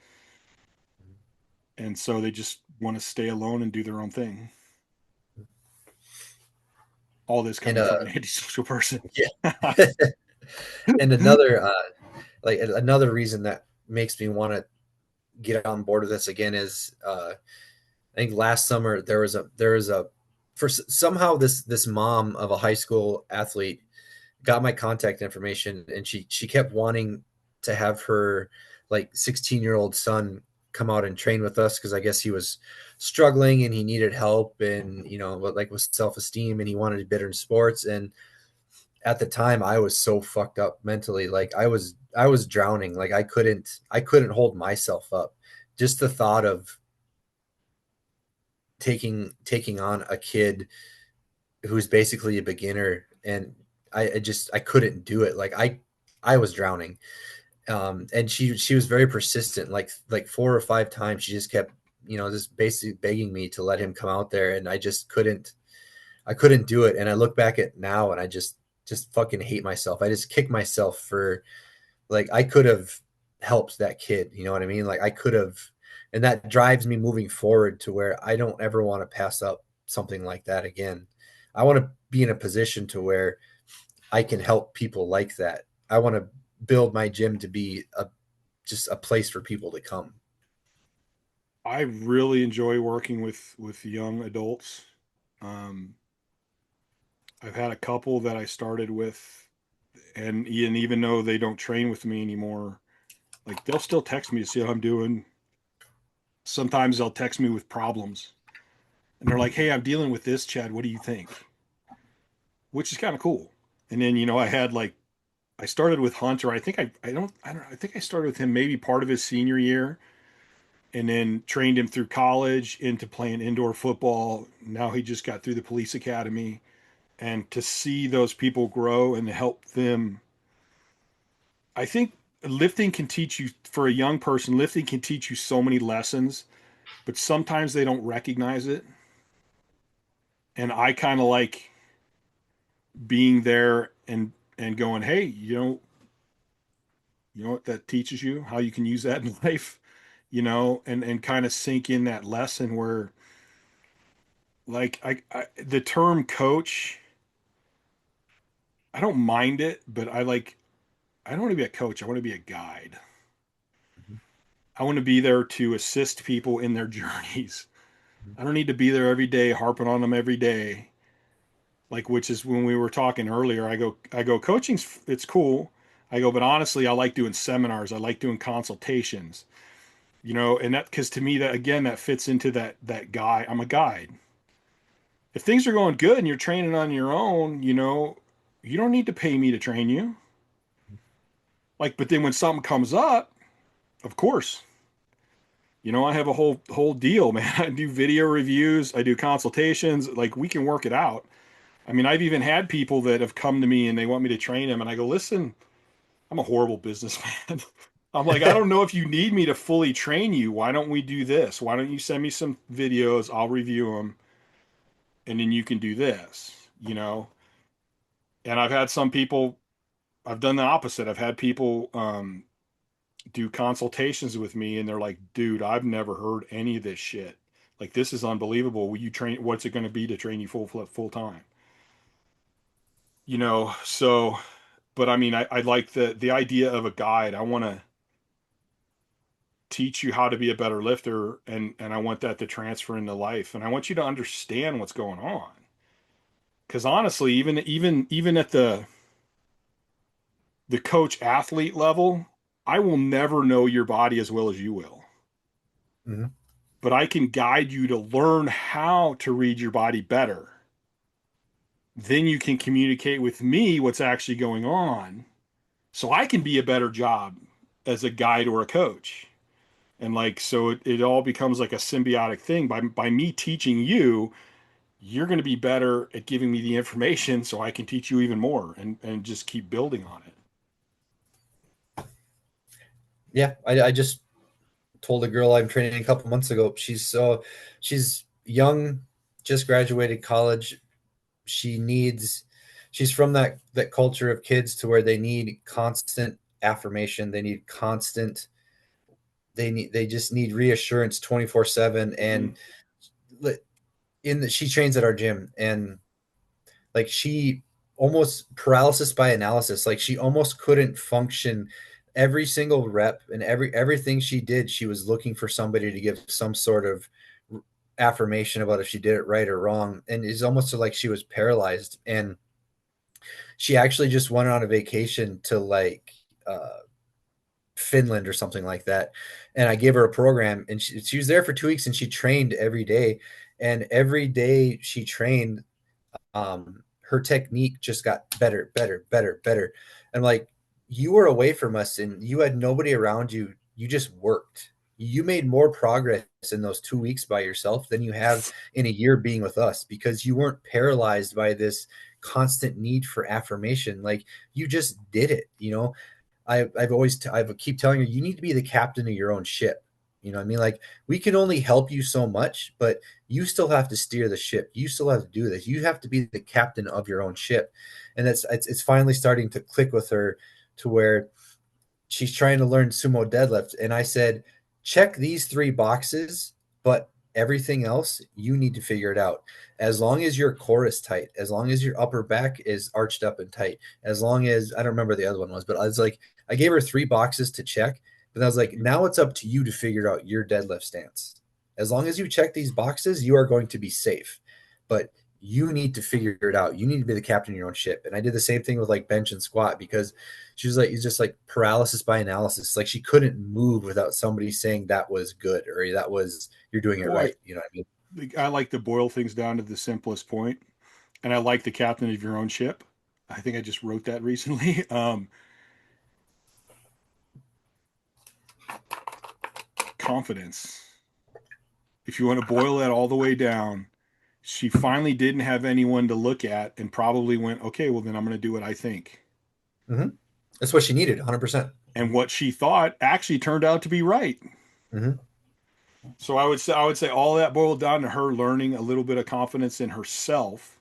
And so they just want to stay alone and do their own thing. All this And coming from an antisocial person. yeah. And another another reason that makes me want to get on board with this again is I think last summer somehow this mom of a high school athlete got my contact information, and she kept wanting to have her like 16-year-old son come out and train with us, because I guess he was struggling and he needed help, and like with self-esteem, and he wanted to be better in sports. And at the time I was so fucked up mentally, like I was drowning, like I couldn't hold myself up. Just the thought of taking on a kid who's basically a beginner, and I couldn't do it. Like I was drowning. And she was very persistent, like 4 or 5 times she just kept just basically begging me to let him come out there, and I couldn't do it. And I look back at now, and I just fucking hate myself. I just kick myself for, like, I could have helped that kid, you know what I mean? Like I could have. And that drives me moving forward to where I don't ever want to pass up something like that again. I want to be in a position to where I can help people like that. I want to build my gym to be just a place for people to come. I really enjoy working with young adults. Um, I've had a couple that I started with, and even though they don't train with me anymore, like they'll still text me to see how I'm doing. Sometimes they'll text me with problems, and they're like, "Hey, I'm dealing with this, Chad. What do you think?" Which is kind of cool. And then I started with Hunter. I think I started with him maybe part of his senior year, and then trained him through college into playing indoor football. Now he just got through the police academy, and to see those people grow and to help them, I think lifting can teach you, for a young person, lifting can teach you so many lessons, but sometimes they don't recognize it. And I kind of like being there and going, "Hey, you know what that teaches you, how you can use that in life, and kind of sink in that lesson where, like, the term coach, I don't mind it, but I don't want to be a coach. I want to be a guide. Mhm. I want to be there to assist people in their journeys. I don't need to be there every day, harping on them every day. Like, which is when we were talking earlier, I go, coaching's, it's cool. I go, but honestly, I like doing seminars. I like doing consultations, and that, because to me, that again, that fits into that guy. I'm a guide. If things are going good and you're training on your own, you don't need to pay me to train you. Like, but then when something comes up, of course, I have a whole deal, man. I do video reviews, I do consultations, like we can work it out. I mean, I've even had people that have come to me and they want me to train them, and I go, listen, I'm a horrible businessman. I'm like, I don't know if you need me to fully train you. Why don't we do this? Why don't you send me some videos? I'll review them, and then you can do this. And I've had some people, I've done the opposite. I've had people do consultations with me, and they're like, dude, I've never heard any of this shit. Like, this is unbelievable. Will you train? What's it going to be to train you full time? So, but I mean, I like the idea of a guide. I want to teach you how to be a better lifter, and I want that to transfer into life, and I want you to understand what's going on. Because honestly, even at the coach athlete level, I will never know your body as well as you will. Mhm. But I can guide you to learn how to read your body better. Then you can communicate with me what's actually going on, so I can be a better job as a guide or a coach. And like, so it all becomes like a symbiotic thing. By me teaching you, you're going to be better at giving me the information so I can teach you even more, and just keep building on it. Yeah, I just told a girl I'm training a couple months ago. She's young, just graduated college. She needs she's from that culture of kids to where they need constant affirmation. They just need reassurance 24/7. Mm-hmm. And she trains at our gym, and Like she almost paralysis by analysis. Like she almost couldn't function. Every single rep and everything she did, she was looking for somebody to give some sort of affirmation about if she did it right or wrong. And it's almost like she was paralyzed. And she actually just went on a vacation to like Finland or something like that. And I gave her a program, and she was there for 2 weeks, and she trained every day. And every day she trained, her technique just got better, better, better, better. And like, you were away from us and you had nobody around you. You just worked. You made more progress in those 2 weeks by yourself than you have in a year being with us, because you weren't paralyzed by this constant need for affirmation. Like, you just did it. I've keep telling her, you need to be the captain of your own ship. You know what I mean? Like, we can only help you so much, but you still have to steer the ship. You still have to do this. You have to be the captain of your own ship. And it's finally starting to click with her, to where she's trying to learn sumo deadlift. And I said, check these 3 boxes, but everything else, you need to figure it out. As long as your core is tight, as long as your upper back is arched up and tight, as long as, I don't remember the other one was, but I was like, I gave her 3 boxes to check, but I was like, now it's up to you to figure out your deadlift stance. As long as you check these boxes, you are going to be safe. But you need to figure it out. You need to be the captain of your own ship. And I did the same thing with like bench and squat, because she was like, it's just like paralysis by analysis. Like, she couldn't move without somebody saying that was good, or that was, you're doing it Boy, right. You know what I mean? I like to boil things down to the simplest point, and I like the captain of your own ship. I think I just wrote that recently. Confidence. If you want to boil that all the way down, she finally didn't have anyone to look at and probably went, okay, well, then I'm going to do what I think. Mm-hmm. That's what she needed, 100%. And what she thought actually turned out to be right. Mm-hmm. So I would say all that boiled down to her learning a little bit of confidence in herself.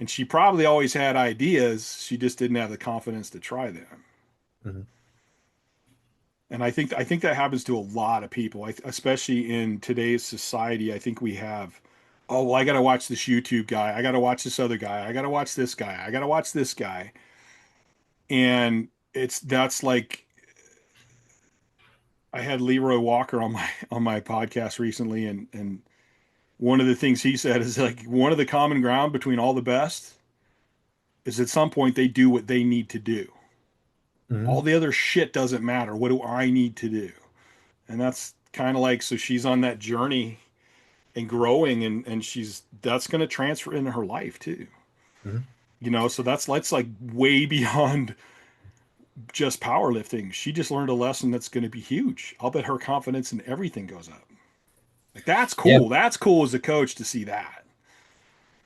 And she probably always had ideas. She just didn't have the confidence to try them. Mm-hmm. And I think that happens to a lot of people, especially in today's society. I think we have, oh, well, I got to watch this YouTube guy. I got to watch this other guy. I got to watch this guy. I got to watch this guy. And that's like, I had Leroy Walker on my podcast recently, and one of the things he said is like, one of the common ground between all the best is at some point they do what they need to do. Mm-hmm. All the other shit doesn't matter. What do I need to do? And that's kind of like, so she's on that journey and growing, and that's going to transfer into her life too. Mm-hmm. So that's like way beyond just powerlifting. She just learned a lesson that's going to be huge. I'll bet her confidence in everything goes up. Like, that's Yeah. cool. That's cool as a coach to see that.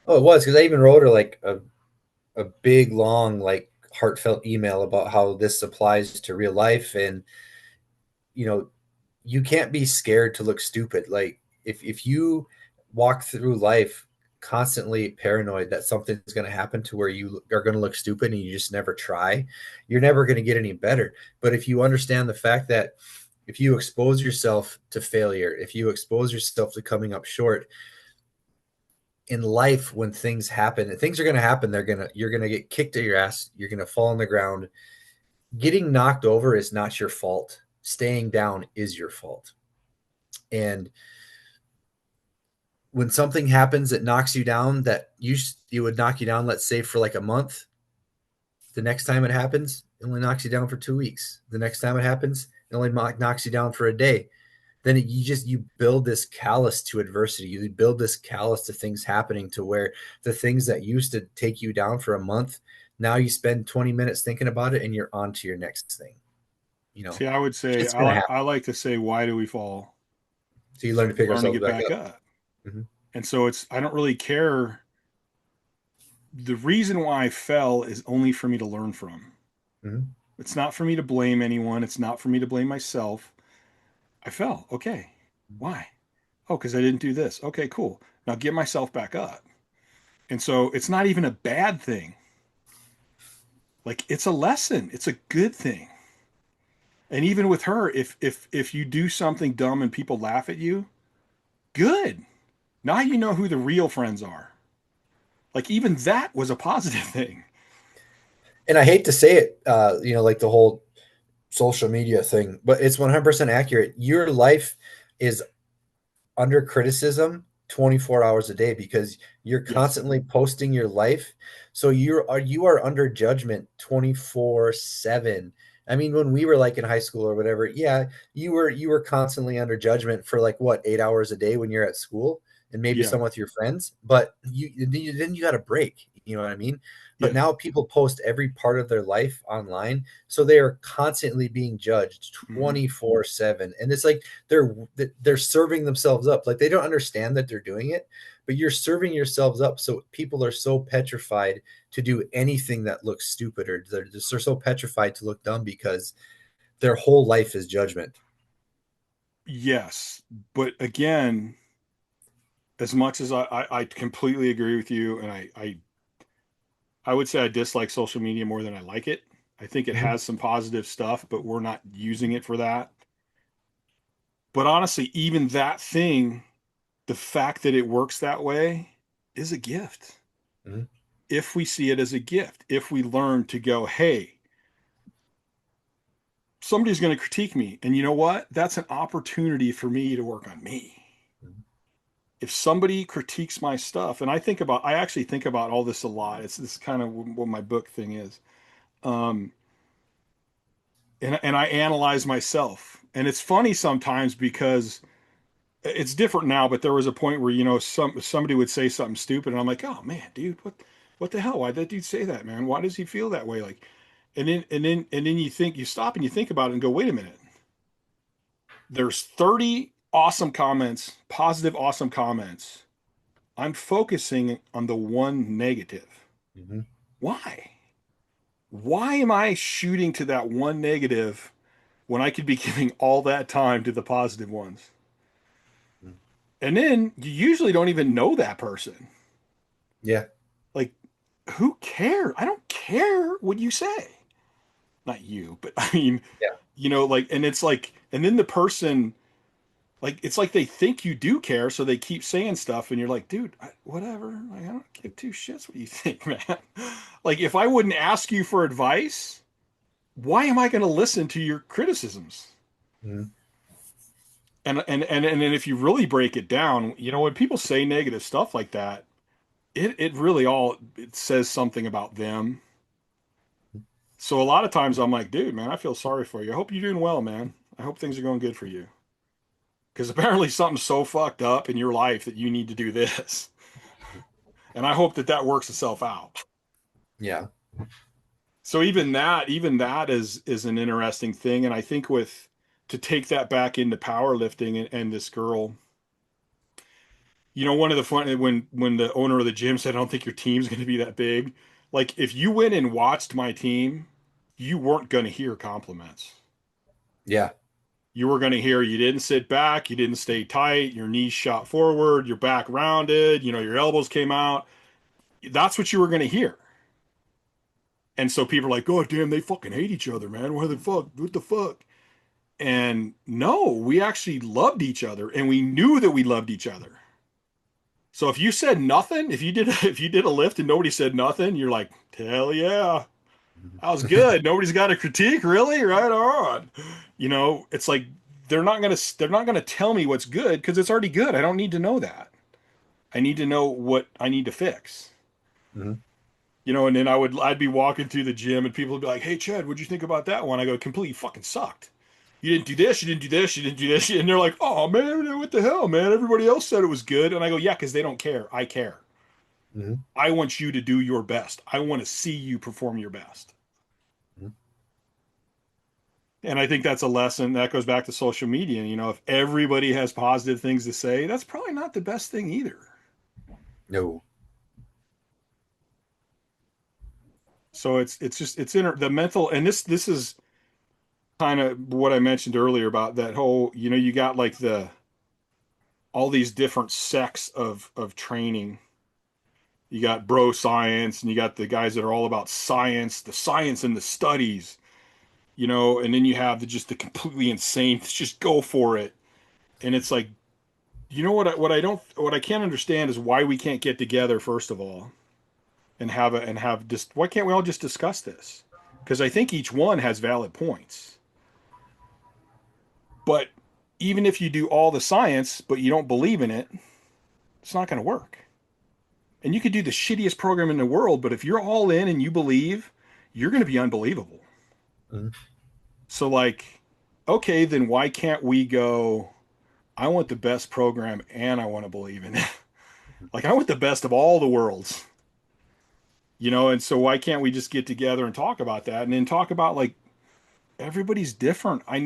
Oh, it was, because I even wrote her like a big, long, like heartfelt email about how this applies to real life. And, you know, you can't be scared to look stupid. Like, if you walk through life constantly paranoid that something's going to happen to where you are going to look stupid and you just never try, you're never going to get any better. But if you understand the fact that if you expose yourself to failure, if you expose yourself to coming up short in life, when things happen, and things are going to happen, you're going to get kicked at your ass. You're going to fall on the ground. Getting knocked over is not your fault. Staying down is your fault. And when something happens that knocks you down, that you would knock you down, let's say for like a month, the next time it happens, it only knocks you down for 2 weeks. The next time it happens, it only knocks you down for a day. Then you build this callous to adversity. You build this callous to things happening, to where the things that used to take you down for a month, now you spend 20 minutes thinking about it and you're on to your next thing. See, I would say, It's gonna happen. I like to say, why do we fall? So you learn to pick Learn to ourselves get back up. up. Mm-hmm. And so I don't really care. The reason why I fell is only for me to learn from. Mm-hmm. It's not for me to blame anyone. It's not for me to blame myself. I fell. Okay. Why? Oh, because I didn't do this. Okay, cool. Now get myself back up. And so it's not even a bad thing. Like, it's a lesson. It's a good thing. And even with her, if you do something dumb and people laugh at you, good. Now you know who the real friends are. Like even that was a positive thing. And I hate to say it, like the whole social media thing, but it's 100% accurate. Your life is under criticism 24 hours a day because you're Yes. constantly posting your life. So you are under judgment 24/7. I mean, when we were like in high school or whatever, yeah, you were constantly under judgment for like what, 8 hours a day when you're at school and maybe Yeah. some with your friends, but then you got a break, you know what I mean? But Yeah. now people post every part of their life online, so they are constantly being judged Hmm. 24/7. And it's like they're serving themselves up. Like they don't understand that they're doing it, but you're serving yourselves up. So people are so petrified to do anything that looks stupid, or they're so petrified to look dumb because their whole life is judgment. Yes. But again, as much as I completely agree with you, and I would say I dislike social media more than I like it. I think it Mhm. has some positive stuff, but we're not using it for that. But honestly, even that thing, the fact that it works that way is a gift. Mhm. If we see it as a gift, if we learn to go, hey, somebody's going to critique me. And you know what? That's an opportunity for me to work on me. Mhm. If somebody critiques my stuff, and I actually think about all this a lot. It's this kind of what my book thing is. Um, and I analyze myself. And it's funny sometimes because it's different now, but there was a point where, somebody would say something stupid and I'm like, oh man, dude, what the hell? Why'd that dude say that, man? Why does he feel that way? Like, and then you stop and you think about it and go, wait a minute. There's 30 awesome comments, positive, awesome comments. I'm focusing on the one negative. Mhm. Why? Why am I shooting to that one negative when I could be giving all that time to the positive ones? Mhm. And then you usually don't even know that person. Yeah. Like, who cares? I don't care what you say. Not you, but I mean, Yeah. like, and it's like, and then the person, like, it's like they think you do care, so they keep saying stuff, and you're like, dude, whatever. Like, I don't give two shits what you think, man. Like, if I wouldn't ask you for advice, why am I going to listen to your criticisms? Mhm. And then if you really break it down, when people say negative stuff like that, it really it says something about them. So a lot of times I'm like, dude, man, I feel sorry for you. I hope you're doing well, man. I hope things are going good for you. Because apparently something's so fucked up in your life that you need to do this. And I hope that that works itself out. Yeah. So even that is an interesting thing. And I think to take that back into powerlifting and this girl, one of the fun when the owner of the gym said, I don't think your team's going to be that big. Like if you went and watched my team, you weren't going to hear compliments. Yeah. You were going to hear you didn't sit back, you didn't stay tight, your knees shot forward, your back rounded, your elbows came out. That's what you were going to hear. And so people are like, oh, damn, they fucking hate each other, man. What the fuck? What the fuck? And no, we actually loved each other and we knew that we loved each other. So if you said nothing, if you did a lift and nobody said nothing, you're like, hell yeah, that was good. Nobody's got a critique, really? Right on. It's like they're not gonna tell me what's good because it's already good. I don't need to know that. I need to know what I need to fix. Mhm. And then I'd be walking through the gym and people would be like, "Hey Chad, what'd you think about that one?" I go, "Completely fucking sucked. You didn't do this, you didn't do this, you didn't do this." And they're like, "Oh man, what the hell, man? Everybody else said it was good." And I go, "Yeah, because they don't care. I care. Mhm. I want you to do your best. I want to see you perform your best." Mhm. And I think that's a lesson that goes back to social media. If everybody has positive things to say, that's probably not the best thing either. No. So it's just the mental, and this is kind of what I mentioned earlier about that whole, you got like all these different sects of training. You got bro science and you got the guys that are all about science, the science and the studies, and then you have just the completely insane, just go for it. And it's like, what I can't understand is why we can't get together, first of all. and have just, why can't we all just discuss this? Because I think each one has valid points. But even if you do all the science, but you don't believe in it, it's not going to work. And you could do the shittiest program in the world, but if you're all in and you believe, you're going to be unbelievable. Mhm. So, like, okay, then why can't we go, I want the best program and I want to believe in it? Like, I want the best of all the worlds, and so why can't we just get together and talk about that and then talk about, like, everybody's different. I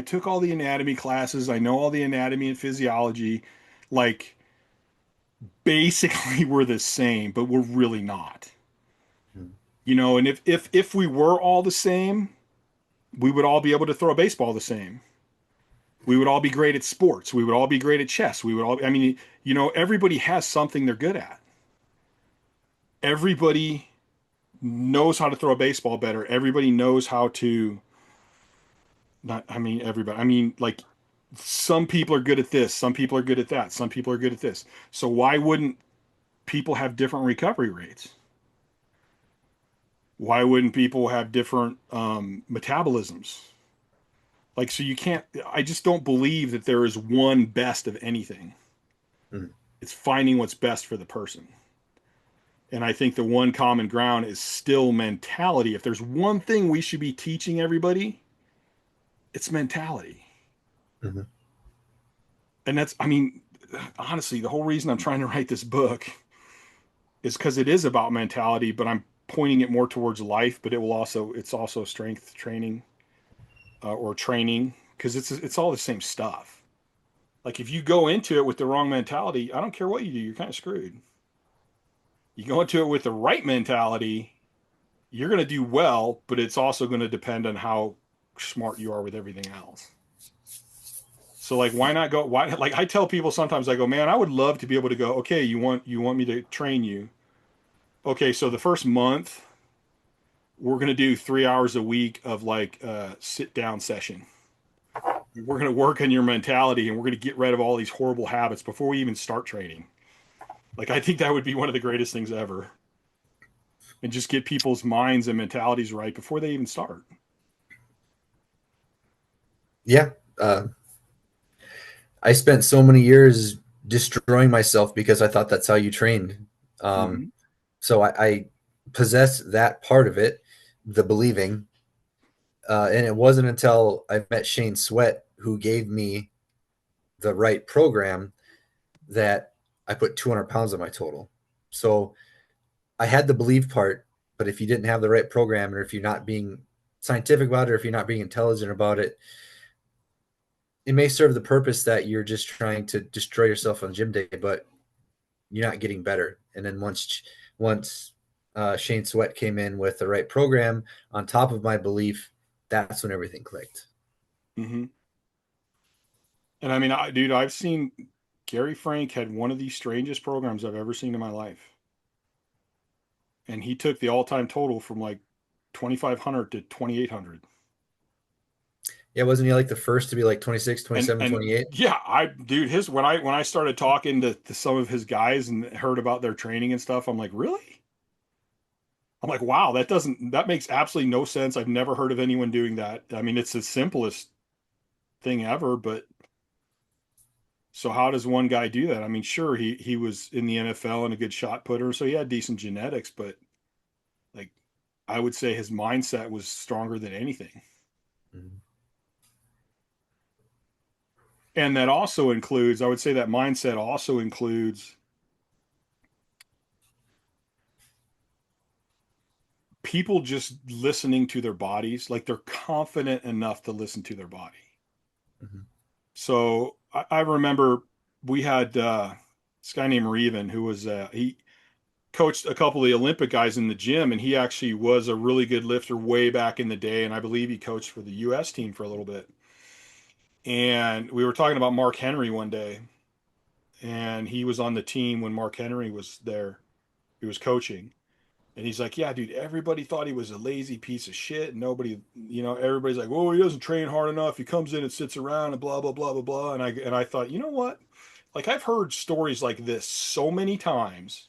took all the anatomy classes. I know all the anatomy and physiology. Like, basically we're the same, but we're really not. Mhm. And if we were all the same, we would all be able to throw a baseball the same. We would all be great at sports. We would all be great at chess. We would all, I mean, everybody has something they're good at. Everybody knows how to throw a baseball better. Everybody knows how to, not, I mean, everybody, I mean, like, some people are good at this. Some people are good at that. Some people are good at this. So why wouldn't people have different recovery rates? Why wouldn't people have different metabolisms? Like, so you can't, I just don't believe that there is one best of anything. Mhm. It's finding what's best for the person. And I think the one common ground is still mentality. If there's one thing we should be teaching everybody, it's mentality. Mhm. And that's, I mean, honestly, the whole reason I'm trying to write this book is because it is about mentality, but I'm pointing it more towards life, but it's also strength training, or training, because it's all the same stuff. Like, if you go into it with the wrong mentality, I don't care what you do, you're kind of screwed. You go into it with the right mentality, you're going to do well, but it's also going to depend on how smart you are with everything else. So, like, why not go? Why, like, I tell people sometimes, I go, man, I would love to be able to go, okay, you want me to train you? Okay, so the first month we're going to do 3 hours a week of, like, a sit down session. We're going to work on your mentality and we're going to get rid of all these horrible habits before we even start training. Like, I think that would be one of the greatest things ever. And just get people's minds and mentalities right before they even start. Yeah. I spent so many years destroying myself because I thought that's how you trained. Um, Mm-hmm. so I possess that part of it, the believing. And it wasn't until I met Shane Sweat who gave me the right program that I put 200 pounds on my total. So I had the believe part, but if you didn't have the right program, or if you're not being scientific about it, or if you're not being intelligent about it, it may serve the purpose that you're just trying to destroy yourself on gym day, but you're not getting better. And then once Shane Sweat came in with the right program on top of my belief, that's when everything clicked. Mm-hmm. And I mean, dude, I've seen Gary Frank had one of the strangest programs I've ever seen in my life. And he took the all-time total from, like, 2,500 to 2,800. Yeah, wasn't he like the first to be like 26, And 27, and 28? yeah, dude, his when I started talking to some of his guys and heard about their training and stuff, I'm like, really? I'm like, wow, that makes absolutely no sense. I've never heard of anyone doing that. I mean, it's the simplest thing ever, but so how does one guy do that? I mean, sure, he was in the NFL and a good shot putter, so he had decent genetics, but, like, I would say his mindset was stronger than anything. Mhm. And that also includes, I would say that mindset also includes people just listening to their bodies, like, they're confident enough to listen to their body. Mhm. So I remember we had this guy named Reven who was he coached a couple of the Olympic guys in the gym, and he actually was a really good lifter way back in the day, and I believe he coached for the U.S. team for a little bit. And we were talking about Mark Henry one day, and he was on the team when Mark Henry was there. He was coaching. And he's like, yeah, dude, everybody thought he was a lazy piece of shit. Nobody, everybody's like, oh, he doesn't train hard enough. He comes in and sits around and blah, blah, blah, blah, blah. And I thought, you know what? Like, I've heard stories like this so many times.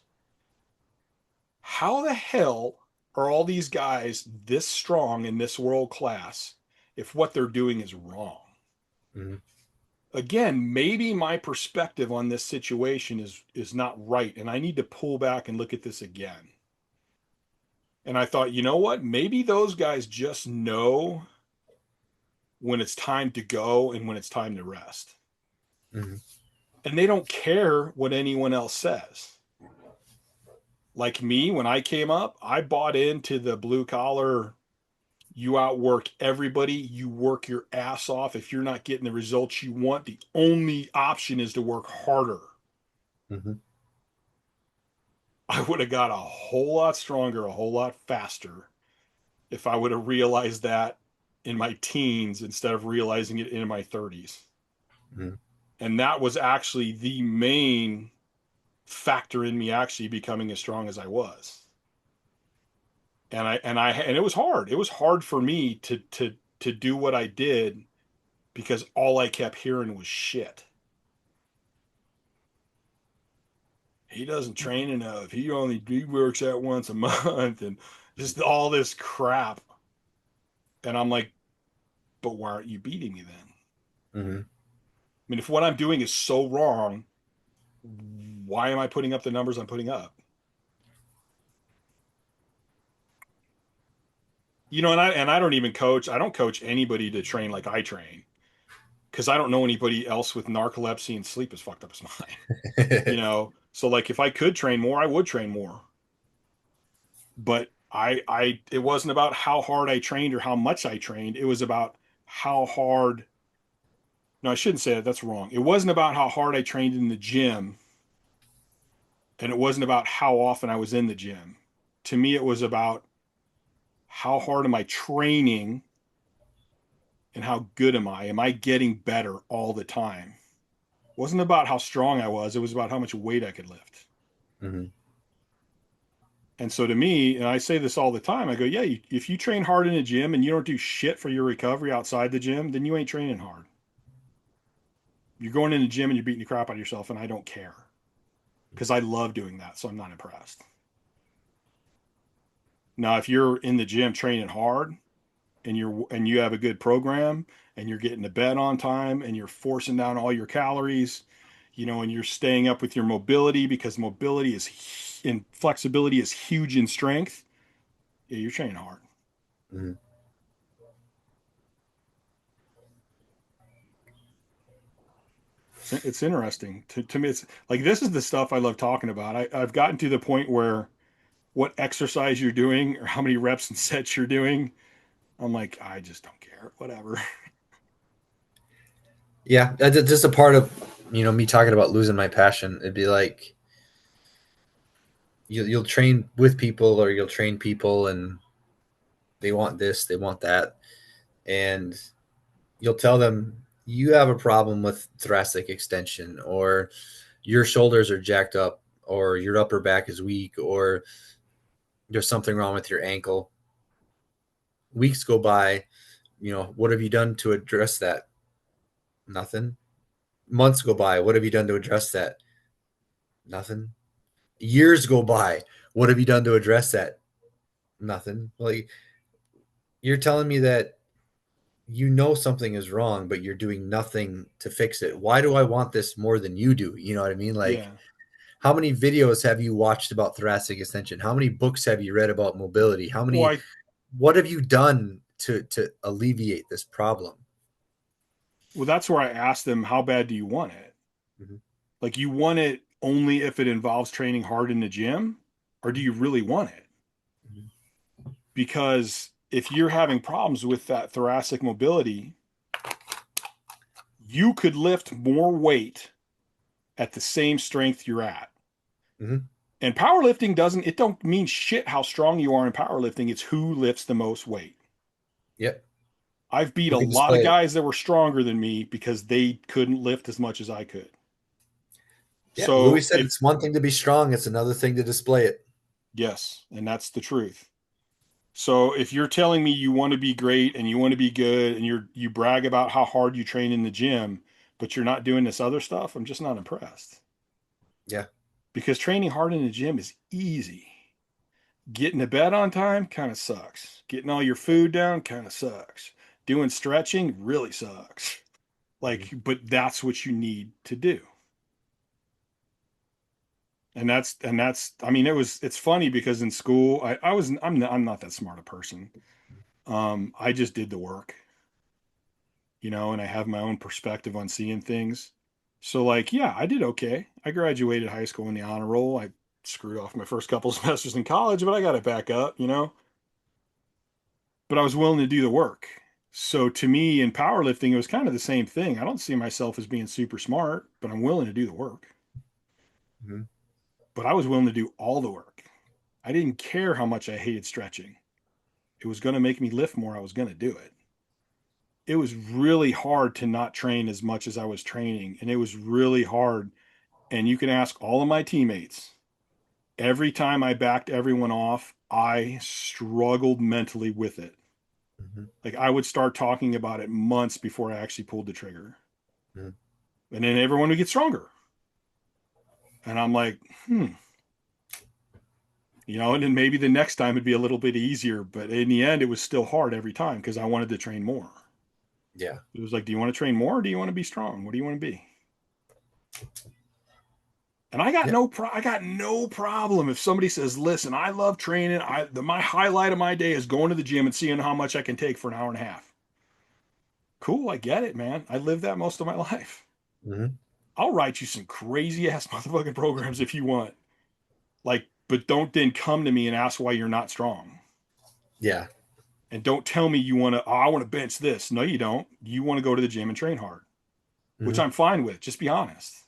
how the hell are all these guys this strong and this world class if what they're doing is wrong? Mm-hmm. Again, maybe my perspective on this situation is not right, and I need to pull back and look at this again. And I thought, you know what? Maybe those guys just know when it's time to go and when it's time to rest. Mm-hmm. And they don't care what anyone else says. Like me, when I came up, I bought into the blue collar, you outwork everybody, you work your ass off. If you're not getting the results you want, the only option is to work harder. Mm-hmm. I would have got a whole lot stronger, a whole lot faster if I would have realized that in my teens instead of realizing it in my 30s. Mm-hmm. And that was actually the main factor in me actually becoming as strong as I was. And it was hard. It was hard for me to do what I did because all I kept hearing was shit. He doesn't train enough. He works out once a month and just all this crap. And I'm like, but why aren't you beating me then? Mm-hmm. I mean, if what I'm doing is so wrong, why am I putting up the numbers I'm putting up? You know, and I don't even coach. I don't coach anybody to train like I train because I don't know anybody else with narcolepsy and sleep as fucked up as mine. You know, so like if I could train more, I would train more. But it wasn't about how hard I trained or how much I trained. It was about how hard. No, I shouldn't say that. That's wrong. It wasn't about how hard I trained in the gym, and it wasn't about how often I was in the gym. To me, it was about how hard am I training and how good am I? Am I getting better all the time? It wasn't about how strong I was. It was about how much weight I could lift. Mm-hmm. And so to me, and I say this all the time, I go, yeah, if you train hard in the gym and you don't do shit for your recovery outside the gym, then you ain't training hard. You're going in the gym and you're beating the crap out of yourself, and I don't care because I love doing that. So I'm not impressed. Now, if you're in the gym training hard and you have a good program and you're getting to bed on time and you're forcing down all your calories, you know, and you're staying up with your mobility because mobility is and flexibility is huge in strength. Yeah, you're training hard. Mm-hmm. It's interesting to me. It's like, this is the stuff I love talking about. I've gotten to the point where what exercise you're doing or how many reps and sets you're doing, I'm like, I just don't care. Whatever. Yeah, that's just a part of me talking about losing my passion. It'd be like you'll train with people or you'll train people and they want this, they want that, and you'll tell them you have a problem with thoracic extension or your shoulders are jacked up or your upper back is weak or there's something wrong with your ankle. Weeks go by, what have you done to address that? Nothing. Months go by, what have you done to address that? Nothing. Years go by, what have you done to address that? Nothing. Like, you're telling me that something is wrong, but you're doing nothing to fix it. Why do I want this more than you do? You know what I mean? Like, Yeah. how many videos have you watched about thoracic extension? How many books have you read about mobility? Well, What have you done to alleviate this problem? that's where I asked them, how bad do you want it? Mm-hmm. Like, you want it only if it involves training hard in the gym, or do you really want it? Mm-hmm. Because if you're having problems with that thoracic mobility, you could lift more weight at the same strength you're at. Mm-hmm. And powerlifting don't mean shit how strong you are in powerlifting. It's who lifts the most weight. Yep. I've beat Who a can lot of display it? guys that were stronger than me because they couldn't lift as much as I could. Yeah. Louis So said it's one thing to be strong, it's another thing to display it. yes, and that's the truth. So if you're telling me you want to be great and you want to be good and you brag about how hard you train in the gym, but you're not doing this other stuff, I'm just not impressed. Yeah. Because training hard in the gym is easy. Getting to bed on time kind of sucks. Getting all your food down kind of sucks. Doing stretching really sucks. Mhm. Like, but that's what you need to do. And that's I mean it's funny because in school I'm not that smart a person. I just did the work, and I have my own perspective on seeing things. So like, yeah, I did okay. I graduated high school in the honor roll. I screwed off my first couple semesters in college, but I got it back up. But I was willing to do the work. So to me in powerlifting, it was kind of the same thing. I don't see myself as being super smart, but I'm willing to do the work. Mhm. But I was willing to do all the work. I didn't care how much I hated stretching. It was going to make me lift more. I was going to do it. It was really hard to not train as much as I was training. And it was really hard. And you can ask all of my teammates. Every time I backed everyone off, I struggled mentally with it. Mhm. Like I would start talking about it months before I actually pulled the trigger. Mhm. And then everyone would get stronger. And I'm like, and then maybe the next time it'd be a little bit easier. But in the end, it was still hard every time because I wanted to train more. Yeah. It was like, do you want to train more or do you want to be strong? What do you want to be? And Yeah. I got no problem if somebody says, "Listen, I love training. My highlight of my day is going to the gym and seeing how much I can take for an hour and a half." Cool, I get it, man. I lived that most of my life. Mhm. I'll write you some crazy ass motherfucking programs if you want. Like, but don't then come to me and ask why you're not strong. Yeah. And don't tell me you want to, oh, I want to bench this. No, you don't. You want to go to the gym and train hard, which Mhm. I'm fine with. Just be honest.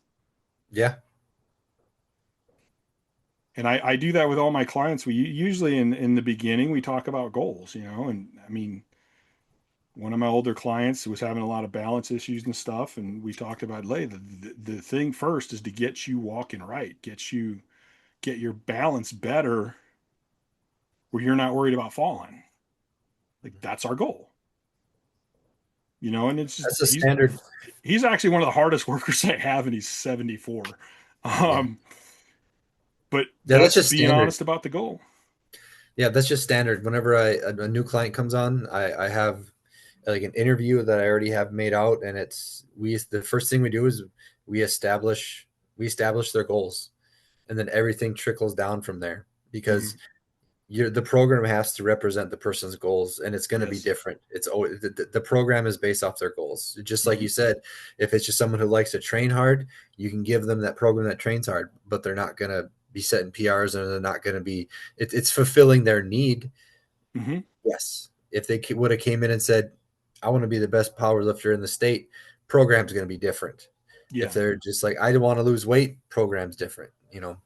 Yeah. And I do that with all my clients. We usually in the beginning, we talk about goals, and I mean, one of my older clients was having a lot of balance issues and stuff. And we talked about, the thing first is to get you walking right, get your balance better where you're not worried about falling. Like that's our goal, and it's just, That's a standard. he's actually one of the hardest workers I have, and he's 74. Yeah. Um, but Yeah. That's that's just being standard. honest about the goal. Yeah. That's just standard. Whenever a new client comes on, I have like an interview that I already have made out, and the first thing we do is we establish we establish their goals, and then everything trickles down from there because Mhm. the program has to represent the person's goals, and it's going to be Yes. different. It's always the program is based off their goals. Just like Mhm. you said, if it's just someone who likes to train hard, you can give them that program that trains hard, but they're not going to be setting PRs, and they're not going to be it's fulfilling their need. Mhm. Yes. If they would have came in and said, I want to be the best power lifter in the state, program's going to be different. If Yeah. they're just like, I want to lose weight, program's different. Or even if,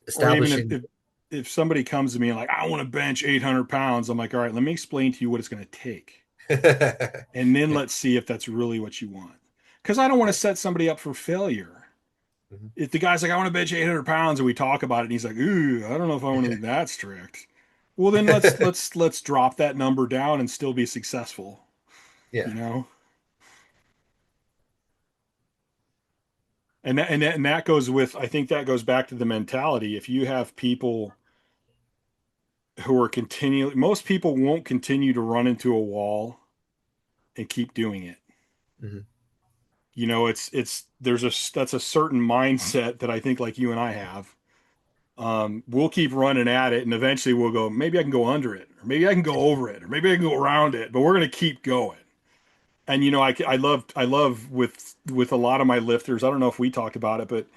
Establishing. if if somebody comes to me and like, I want to bench 800 pounds, I'm like, all right, let me explain to you what it's going to take, Yeah. and then let's see if that's really what you want. Because I don't want to set somebody up for failure. Mhm. If the guy's like, I want to bench 800 pounds, and we talk about it, and he's like, ooh, I don't know if I want to be that strict. Well, then let's drop that number down and still be successful. You Yeah. know, and that goes with, I think that goes back to the mentality. If you have people who are continually, most people won't continue to run into a wall and keep doing it. Mhm. It's that's a certain mindset that I think like you and I have. We'll keep running at it, and eventually we'll go, maybe I can go under it, or maybe I can go over it, or maybe I can go around it, but we're going to keep going. And I love with a lot of my lifters. I don't know if we talked about it, but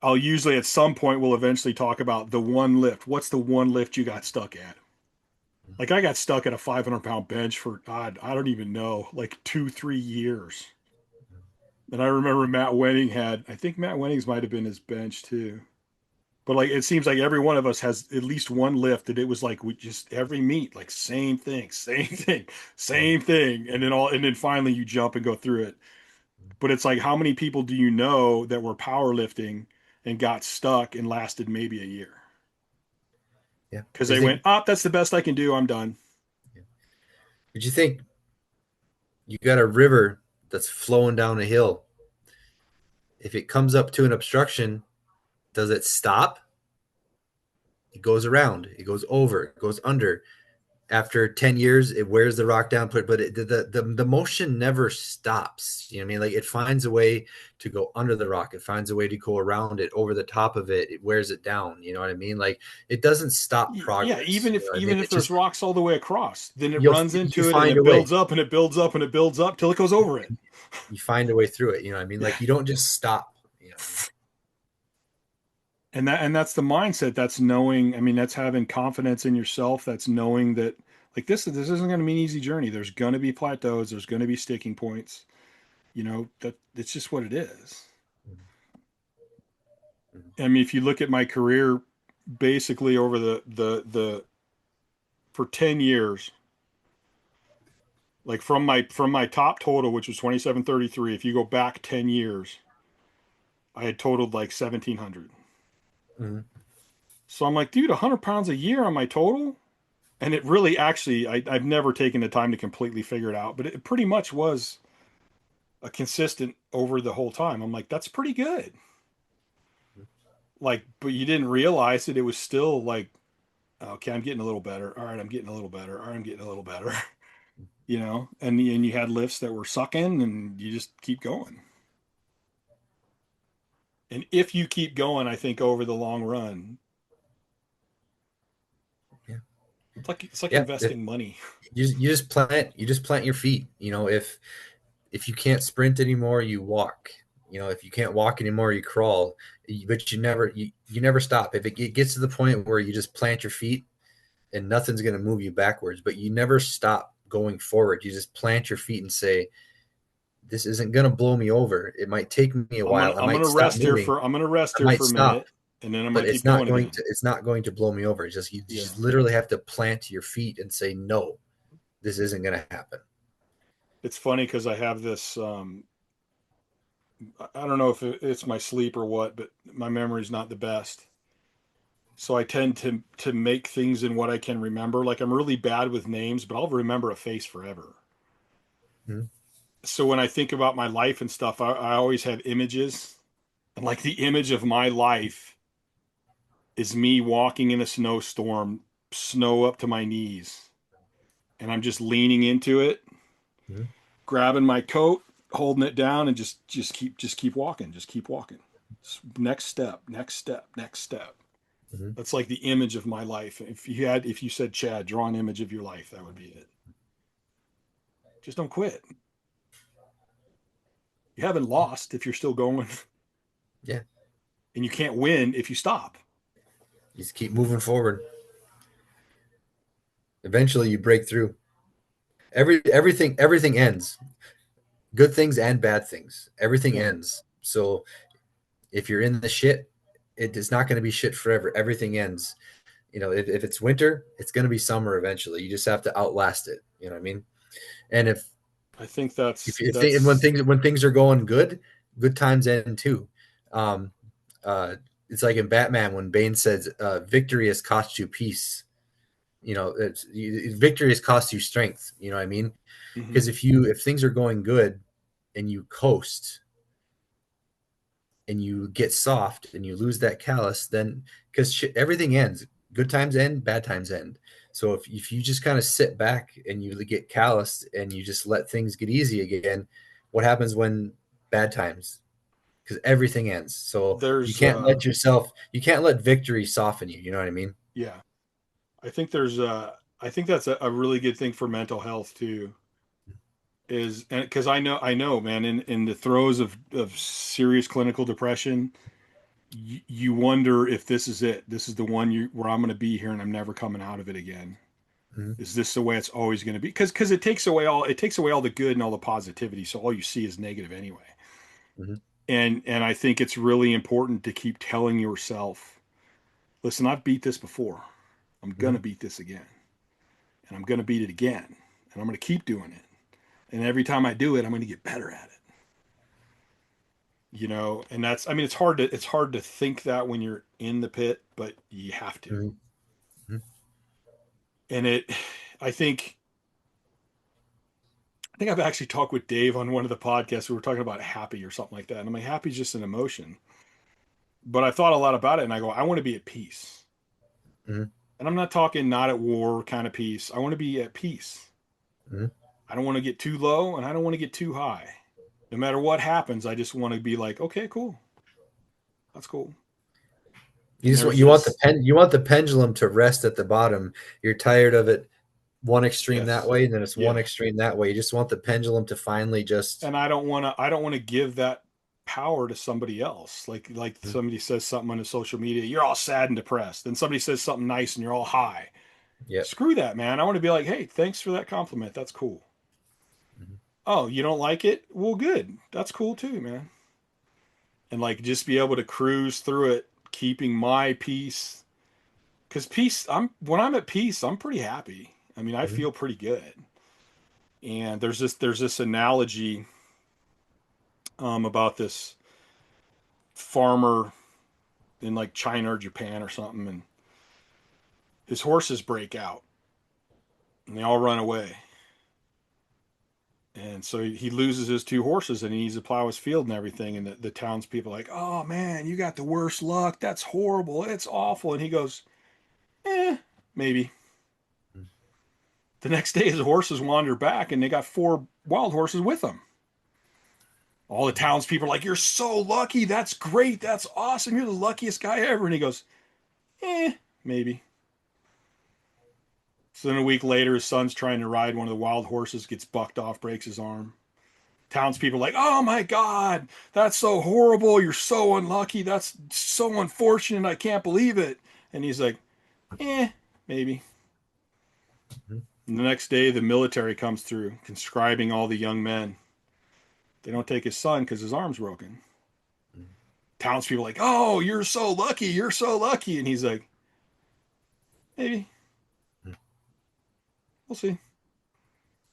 I'll usually at some point we'll eventually talk about the one lift. What's the one lift you got stuck at? Like I got stuck at a 500-pound bench for God, I don't even know, like 2-3 years. And I remember I think Matt Wenning's might have been his bench too. But like it seems like every one of us has at least one lift that it was like we just every meet, like same thing, same thing, Mhm. same thing. And then finally you jump and go through it. But it's like how many people do you know that were powerlifting and got stuck and lasted maybe a year? Yeah. Because Do you they went, think? oh, that's the best I can do. I'm done. Yeah. Would you think you got a river that's flowing down a hill? If it comes up to an obstruction, does it stop? It goes around, it goes over, it goes under. After 10 years, it wears the rock down, but the motion never stops. You know what I mean? Like, it finds a way to go under the rock. It finds a way to go around it, over the top of it. It wears it down. You know what I mean? Like, it doesn't stop Yeah, progress. You know what I mean? even if It there's just, rocks all the way across, then it runs you into it and find a it way. builds up and it builds up and it builds up till it goes over it. You find a way through it. You know what I mean? Yeah. Like, you don't just stop. You know what I mean? And that's the mindset. That's knowing, I mean, that's having confidence in yourself. That's knowing that like this isn't going to be an easy journey. There's going to be plateaus, there's going to be sticking points. You know, that it's just what it is. I mean, if you look at my career, basically over the for 10 years, like from my top total, which was 2733, if you go back 10 years, I had totaled like 1700. Mm-hmm. So I'm like, dude, 100 pounds a year on my total. And it really actually, I've never taken the time to completely figure it out, but it pretty much was a consistent over the whole time. I'm like, that's pretty good. Like, but you didn't realize that it was still like, okay, I'm getting a little better. All right, I'm getting a little better. All right, I'm getting a little better. You know, and you had lifts that were sucking, and you just keep going. And if you keep going, I think over the long run, Yeah. it's like Yeah. investing money. You just plant your feet. You know, if you can't sprint anymore, you walk. You know, if you can't walk anymore, you crawl. But you never stop. If it gets to the point where you just plant your feet and nothing's going to move you backwards, but you never stop going forward. You just plant your feet and say, "This isn't going to blow me over. It might take me a while. I might stop moving. I'm gonna rest I here might for a minute, stop, and then I'm but gonna keep going again. it's not going to blow me over. It's just you Yeah. just literally have to plant your feet and say, no, this isn't going to happen." It's funny because I have this. I don't know if it's my sleep or what, but my memory's not the best. So I tend to make things in what I can remember. Like I'm really bad with names, but I'll remember a face forever. Mm-hmm. So when I think about my life and stuff, I always have images. And like the image of my life is me walking in a snowstorm, snow up to my knees, and I'm just leaning into it, Mm-hmm. grabbing my coat, holding it down, and just keep walking, just keep walking. Next step, next step, next step. Mm-hmm. That's like the image of my life. If you said, Chad, draw an image of your life, that would be it. Just don't quit. You haven't lost if you're still going. Yeah. And you can't win if you stop. You just keep moving forward. Eventually you break through. Everything ends. Good things and bad things. Everything Yeah. ends. So if you're in the shit, it is not going to be shit forever. Everything ends. You know, if it's winter, it's going to be summer eventually. You just have to outlast it. You know what I mean? And I think that's when things are going good, good times end too. Um, it's like in Batman when Bane says, "Victory has cost you peace." You know, victory has cost you strength. You know what I mean? Because if things are going good and you coast and you get soft and you lose that callus, then because everything ends, good times end, bad times end. So if you just kind of sit back and you get calloused and you just let things get easy again, what happens when bad times? Because everything ends. So you can't let victory soften you. You know what I mean? Yeah. I think that's a really good thing for mental health too. Is and because I know, man, in the throes of serious clinical depression, you wonder if this is it. This is the one where I'm going to be here and I'm never coming out of it again. Mm-hmm. Is this the way it's always going to be? Because it takes away all the good and all the positivity. So all you see is negative anyway. Mm-hmm. And I think it's really important to keep telling yourself, listen, I've beat this before. I'm going to beat this again. And I'm going to beat it again. And I'm going to keep doing it. And every time I do it, I'm going to get better at it. You know, and that's, I mean, it's hard to think that when you're in the pit, but you have to. Mm-hmm. And I think I've actually talked with Dave on one of the podcasts. We were talking about happy or something like that. And I'm like, happy is just an emotion. But I thought a lot about it and I go, I want to be at peace. Mm-hmm. And I'm not talking not at war kind of peace. I want to be at peace. Mm-hmm. I don't want to get too low and I don't want to get too high. No matter what happens, I just want to be like, okay, cool. That's cool. You And just want there's you want this, the pendulum to rest at the bottom. You're tired of it one extreme that yes, way, and then it's one yeah. extreme that way. You just want the pendulum to finally just. And I don't want to give that power to somebody else. Like somebody says something on the social media, you're all sad and depressed. Then somebody says something nice and you're all high. Yep. Screw that, man. I want to be like, hey, thanks for that compliment. That's cool. Mhm. Oh, you don't like it? Well, good. That's cool too, man. And like just be able to cruise through it, keeping my peace. Because peace, when I'm at peace, I'm pretty happy. I mean, I Mhm. feel pretty good. And there's this analogy about this farmer in like China or Japan or something, and his horses break out and they all run away. And so he loses his two horses and he needs to plow his field and everything. And the townspeople are like, oh man, you got the worst luck. That's horrible. It's awful. And he goes, maybe. The next day, his horses wander back and they got four wild horses with them. All the townspeople are like, you're so lucky. That's great. That's awesome. You're the luckiest guy ever. And he goes, maybe. So then a week later, his son's trying to ride one of the wild horses, gets bucked off, breaks his arm. Townspeople are like, oh my God, that's so horrible. You're so unlucky. That's so unfortunate. I can't believe it. And he's like, maybe. Mhm. And the next day, the military comes through, conscribing all the young men. They don't take his son because his arm's broken. Townspeople are like, oh, you're so lucky. You're so lucky. And he's like, maybe. We'll see.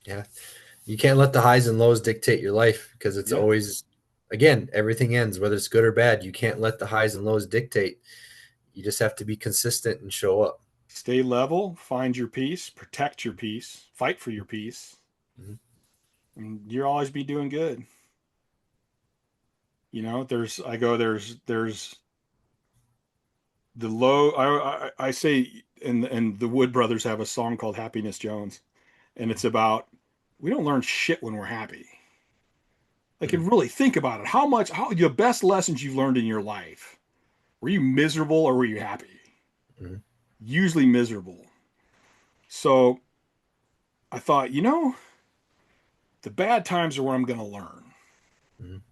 Yeah. You can't let the highs and lows dictate your life because it's Yeah. always, again, everything ends, whether it's good or bad. You can't let the highs and lows dictate. You just have to be consistent and show up. Stay level, find your peace, protect your peace, fight for your peace. Mhm. And you'll always be doing good. You know, there's the low. I say, and the Wood Brothers have a song called Happiness Jones, and it's about we don't learn shit when we're happy. Like, Mhm. and really think about it. How your best lessons you've learned in your life? Were you miserable or were you happy? Mhm. Usually miserable. So I thought, the bad times are where I'm going to learn. Mhm.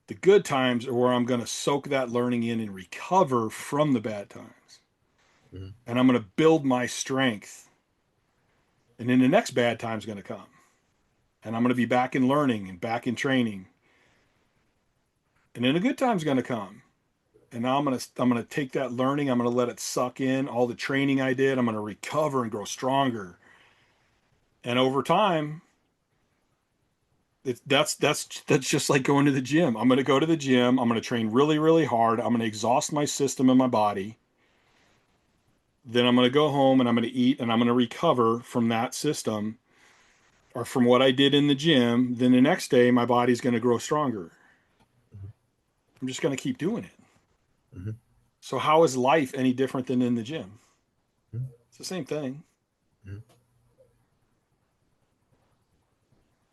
The good times are where I'm going to soak that learning in and recover from the bad times. Mhm. And I'm going to build my strength. And then the next bad time's going to come. And I'm going to be back in learning and back in training. And then a good time's going to come. And now I'm going to take that learning, I'm going to let it suck in all the training I did. I'm going to recover and grow stronger. And over time, that's just like going to the gym. I'm going to go to the gym. I'm going to train really, really hard. I'm going to exhaust my system and my body. Then I'm going to go home and I'm going to eat and I'm going to recover from that system or from what I did in the gym. Then the next day, my body's going to grow stronger. I'm just going to keep doing it. Mhm. So how is life any different than in the gym? Mhm. It's the same thing. Mhm.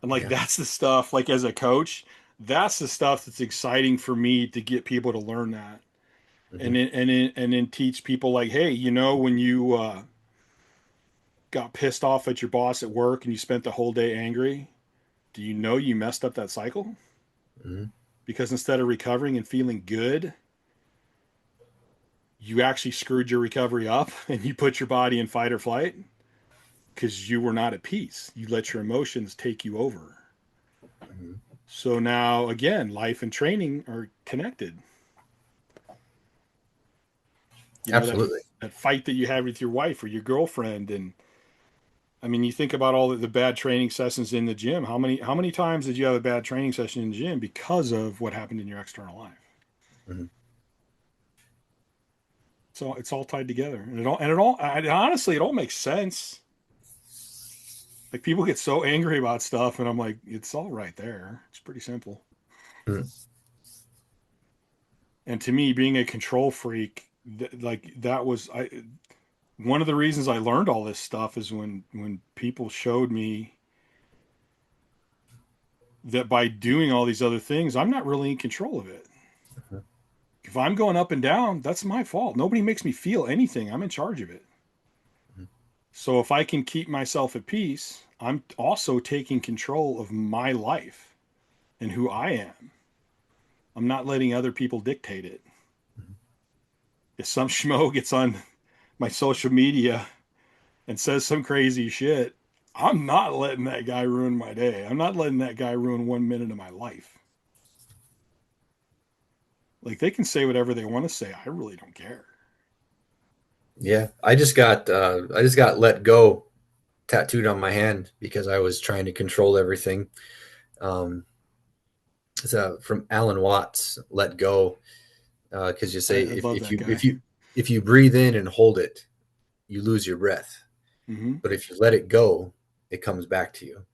And like Yeah. that's the stuff, like as a coach, that's the stuff that's exciting for me to get people to learn that. And Mhm. then teach people like, hey, when you got pissed off at your boss at work and you spent the whole day angry, do you know you messed up that cycle? Mhm. Because instead of recovering and feeling good, you actually screwed your recovery up and you put your body in fight or flight because you were not at peace. You let your emotions take you over. Mhm. So now, again, life and training are connected. That Absolutely. that fight that you have with your wife or your girlfriend, and I mean, you think about all the bad training sessions in the gym. How many times did you have a bad training session in the gym because of what happened in your external life? Mhm. So it's all tied together, and honestly, it all makes sense. Like people get so angry about stuff, and I'm like, it's all right there. It's pretty simple. Mhm. And to me, being a control freak, like that was one of the reasons I learned all this stuff is when people showed me that by doing all these other things, I'm not really in control of it. Mhm. If I'm going up and down, that's my fault. Nobody makes me feel anything. I'm in charge of it. Mhm. So if I can keep myself at peace, I'm also taking control of my life and who I am. I'm not letting other people dictate it. Mhm. If some schmo gets on my social media and says some crazy shit, I'm not letting that guy ruin my day. I'm not letting that guy ruin 1 minute of my life. Like they can say whatever they want to say. I really don't care. Yeah, I just got let go tattooed on my hand because I was trying to control everything. Um, it's from Alan Watts, "Let Go," because you say I love that guy. if you breathe in and hold it, you lose your breath. Hmm. But if you let it go, it comes back to you.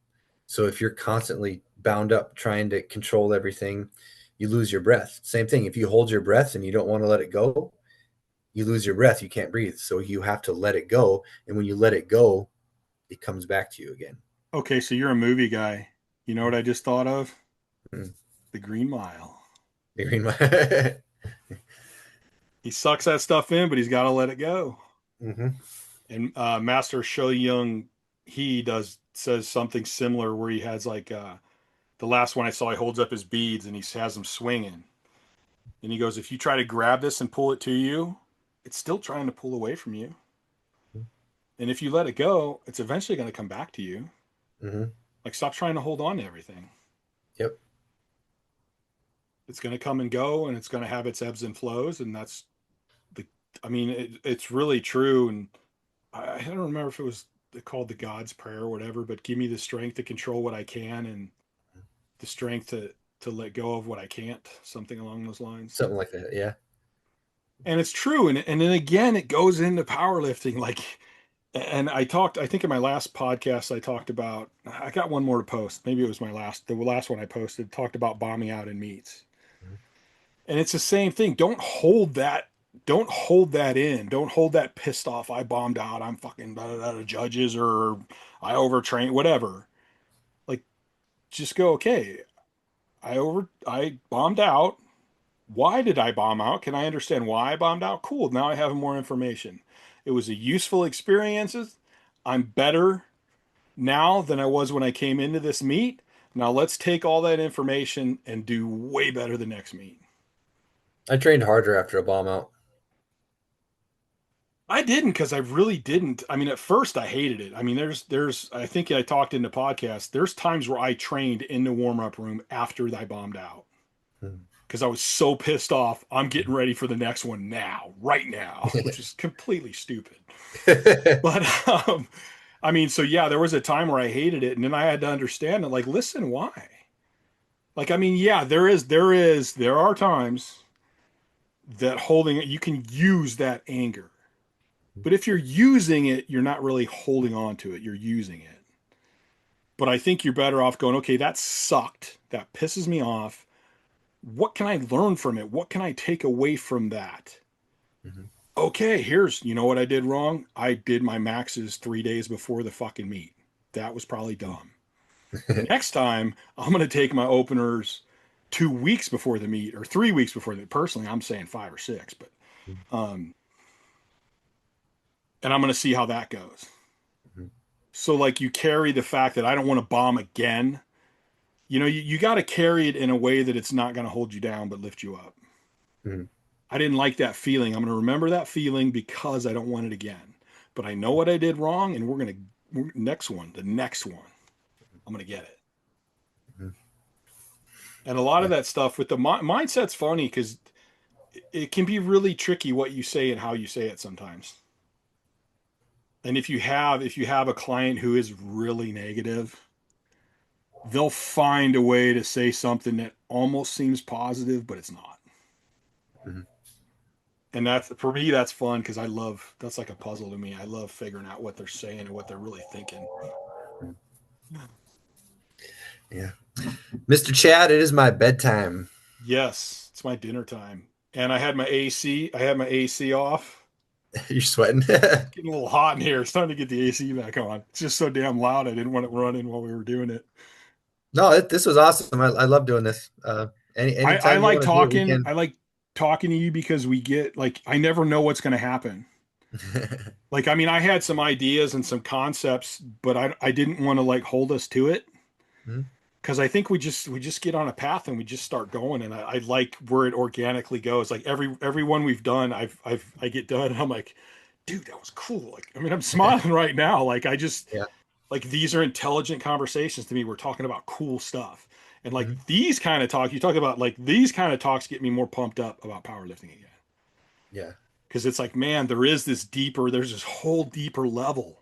So if you're constantly bound up trying to control everything, you lose your breath. Same thing. If you hold your breath and you don't want to let it go, you lose your breath. You can't breathe. So you have to let it go. And when you let it go, it comes back to you again. Okay, so you're a movie guy. You know what I just thought of? Mm. The Green Mile. The green light. He sucks that stuff in, but he's got to let it go. Hmm. And Master Sho Young, he does says something similar where he has like the last one I saw, he holds up his beads and he has them swinging. And he goes, if you try to grab this and pull it to you, it's still trying to pull away from you. And if you let it go, it's eventually going to come back to you. Hmm. Like, stop trying to hold on to everything. Yep. It's going to come and go, and it's going to have its ebbs and flows. And that's the, I mean, it's really true. And I don't remember if it was called the God's Prayer or whatever, but give me the strength to control what I can and the strength to let go of what I can't, something along those lines. Something like that. Yeah. And it's true. And then again, it goes into powerlifting. Like, and I think in my last podcast, I talked about, I got one more to post. Maybe it was the last one I posted, talked about bombing out in meets. Mhm. And it's the same thing. Don't hold that in. Don't hold that pissed off. I bombed out. I'm fucking da, da, da, judges or I overtrained, whatever. Like, just go, okay, I bombed out. Why did I bomb out? Can I understand why I bombed out? Cool. Now I have more information. It was a useful experience. I'm better now than I was when I came into this meet. Now let's take all that information and do way better the next meet. I trained harder after a bomb out. I didn't because I really didn't. I mean, at first I hated it. I mean, I think I talked in the podcast. There's times where I trained in the warm up room after I bombed out Mhm. because I was so pissed off. I'm getting ready for the next one now, right now, which is completely stupid. But I mean, so yeah, there was a time where I hated it, and then I had to understand it. Like, listen, why? Like, I mean, yeah, there are times that holding it, you can use that anger. But if you're using it, you're not really holding on to it. You're using it. But I think you're better off going, okay, that sucked. That pisses me off. What can I learn from it? What can I take away from that? Mhm. Okay, you know what I did wrong? I did my maxes 3 days before the fucking meet. That was probably dumb. Next time, I'm going to take my openers 2 weeks before the meet or 3 weeks before the. Personally, I'm saying 5 or 6, but um, and I'm going to see how that goes. Mhm. So like you carry the fact that I don't want to bomb again. You know, you got to carry it in a way that it's not going to hold you down but lift you up. Mhm. I didn't like that feeling. I'm going to remember that feeling because I don't want it again. But I know what I did wrong, and the next one, I'm going to get it. Mhm. And a lot of Yeah. that stuff with the mindset's funny because it can be really tricky what you say and how you say it sometimes. And if you have a client who is really negative, they'll find a way to say something that almost seems positive, but it's not. Mhm. And that's for me, that's fun because that's like a puzzle to me. I love figuring out what they're saying and what they're really thinking. Yeah. Mr. Chad, it is my bedtime. Yes, it's my dinner time. And I had my AC off. You're sweating. Getting a little hot in here. It's time to get the AC back on. It's just so damn loud. I didn't want it running while we were doing it. No, this was awesome. I love doing this. I Anytime you like want to do it, we talking. can. I like talking to you because we get like, I never know what's going to happen. Like, I mean, I had some ideas and some concepts, but I didn't want to like hold us to it. Mhm. Because I think we just get on a path and we just start going, and I like where it organically goes. Like every one we've done, I get done and I'm like, dude, that was cool. Like, I mean, I'm smiling right now. Like, I just Yeah. like, these are intelligent conversations to me. We're talking about cool stuff, and like Mhm. these kind of talk you talk about, like these kind of talks get me more pumped up about powerlifting again. Yeah. Because it's like, man, there's this whole deeper level.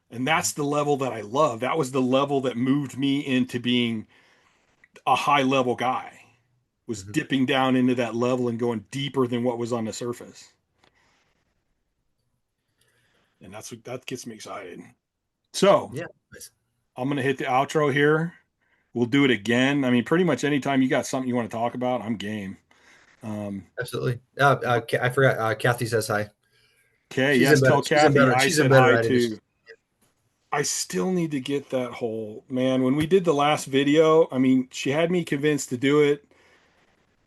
And Mhm. that's the level that I love. That was the level that moved me into being a high level guy, was Mhm. dipping down into that level and going deeper than what was on the surface. And that gets me excited. So Yeah. Nice. I'm going to hit the outro here. We'll do it again. I mean, pretty much anytime you got something you want to talk about, I'm game. Absolutely. I forgot. Kathy says hi. Okay. She's Yes. in better. Tell She's in Kathy better. I She's in said better hi readiness. too. I still need to get that whole, man, when we did the last video, I mean, she had me convinced to do it.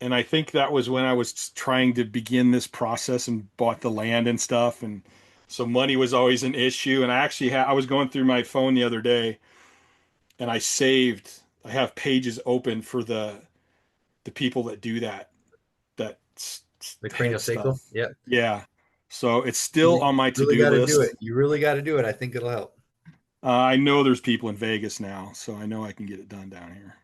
And I think that was when I was trying to begin this process and bought the land and stuff. And so money was always an issue. And I was going through my phone the other day and I have pages open for the people that do that The head cranial stuff. sacral. Yeah. Yeah. So it's still You on my really to-do got to do it. list. You really got to do it. I think it'll help. I know there's people in Vegas now, so I know I can get it done down here.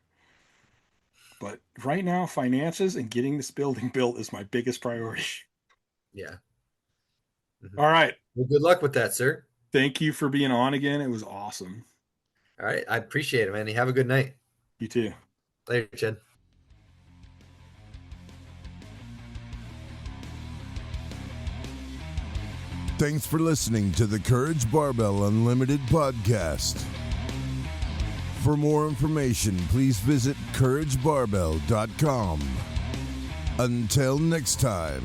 But right now, finances and getting this building built is my biggest priority. Yeah. Mhm. All right. Well, good luck with that, sir. Thank you for being on again. It was awesome. All right. I appreciate it, man. You have a good night. You too. Later, Chad. Thanks for listening to the Courage Barbell Unlimited podcast. For more information, please visit couragebarbell.com. Until next time.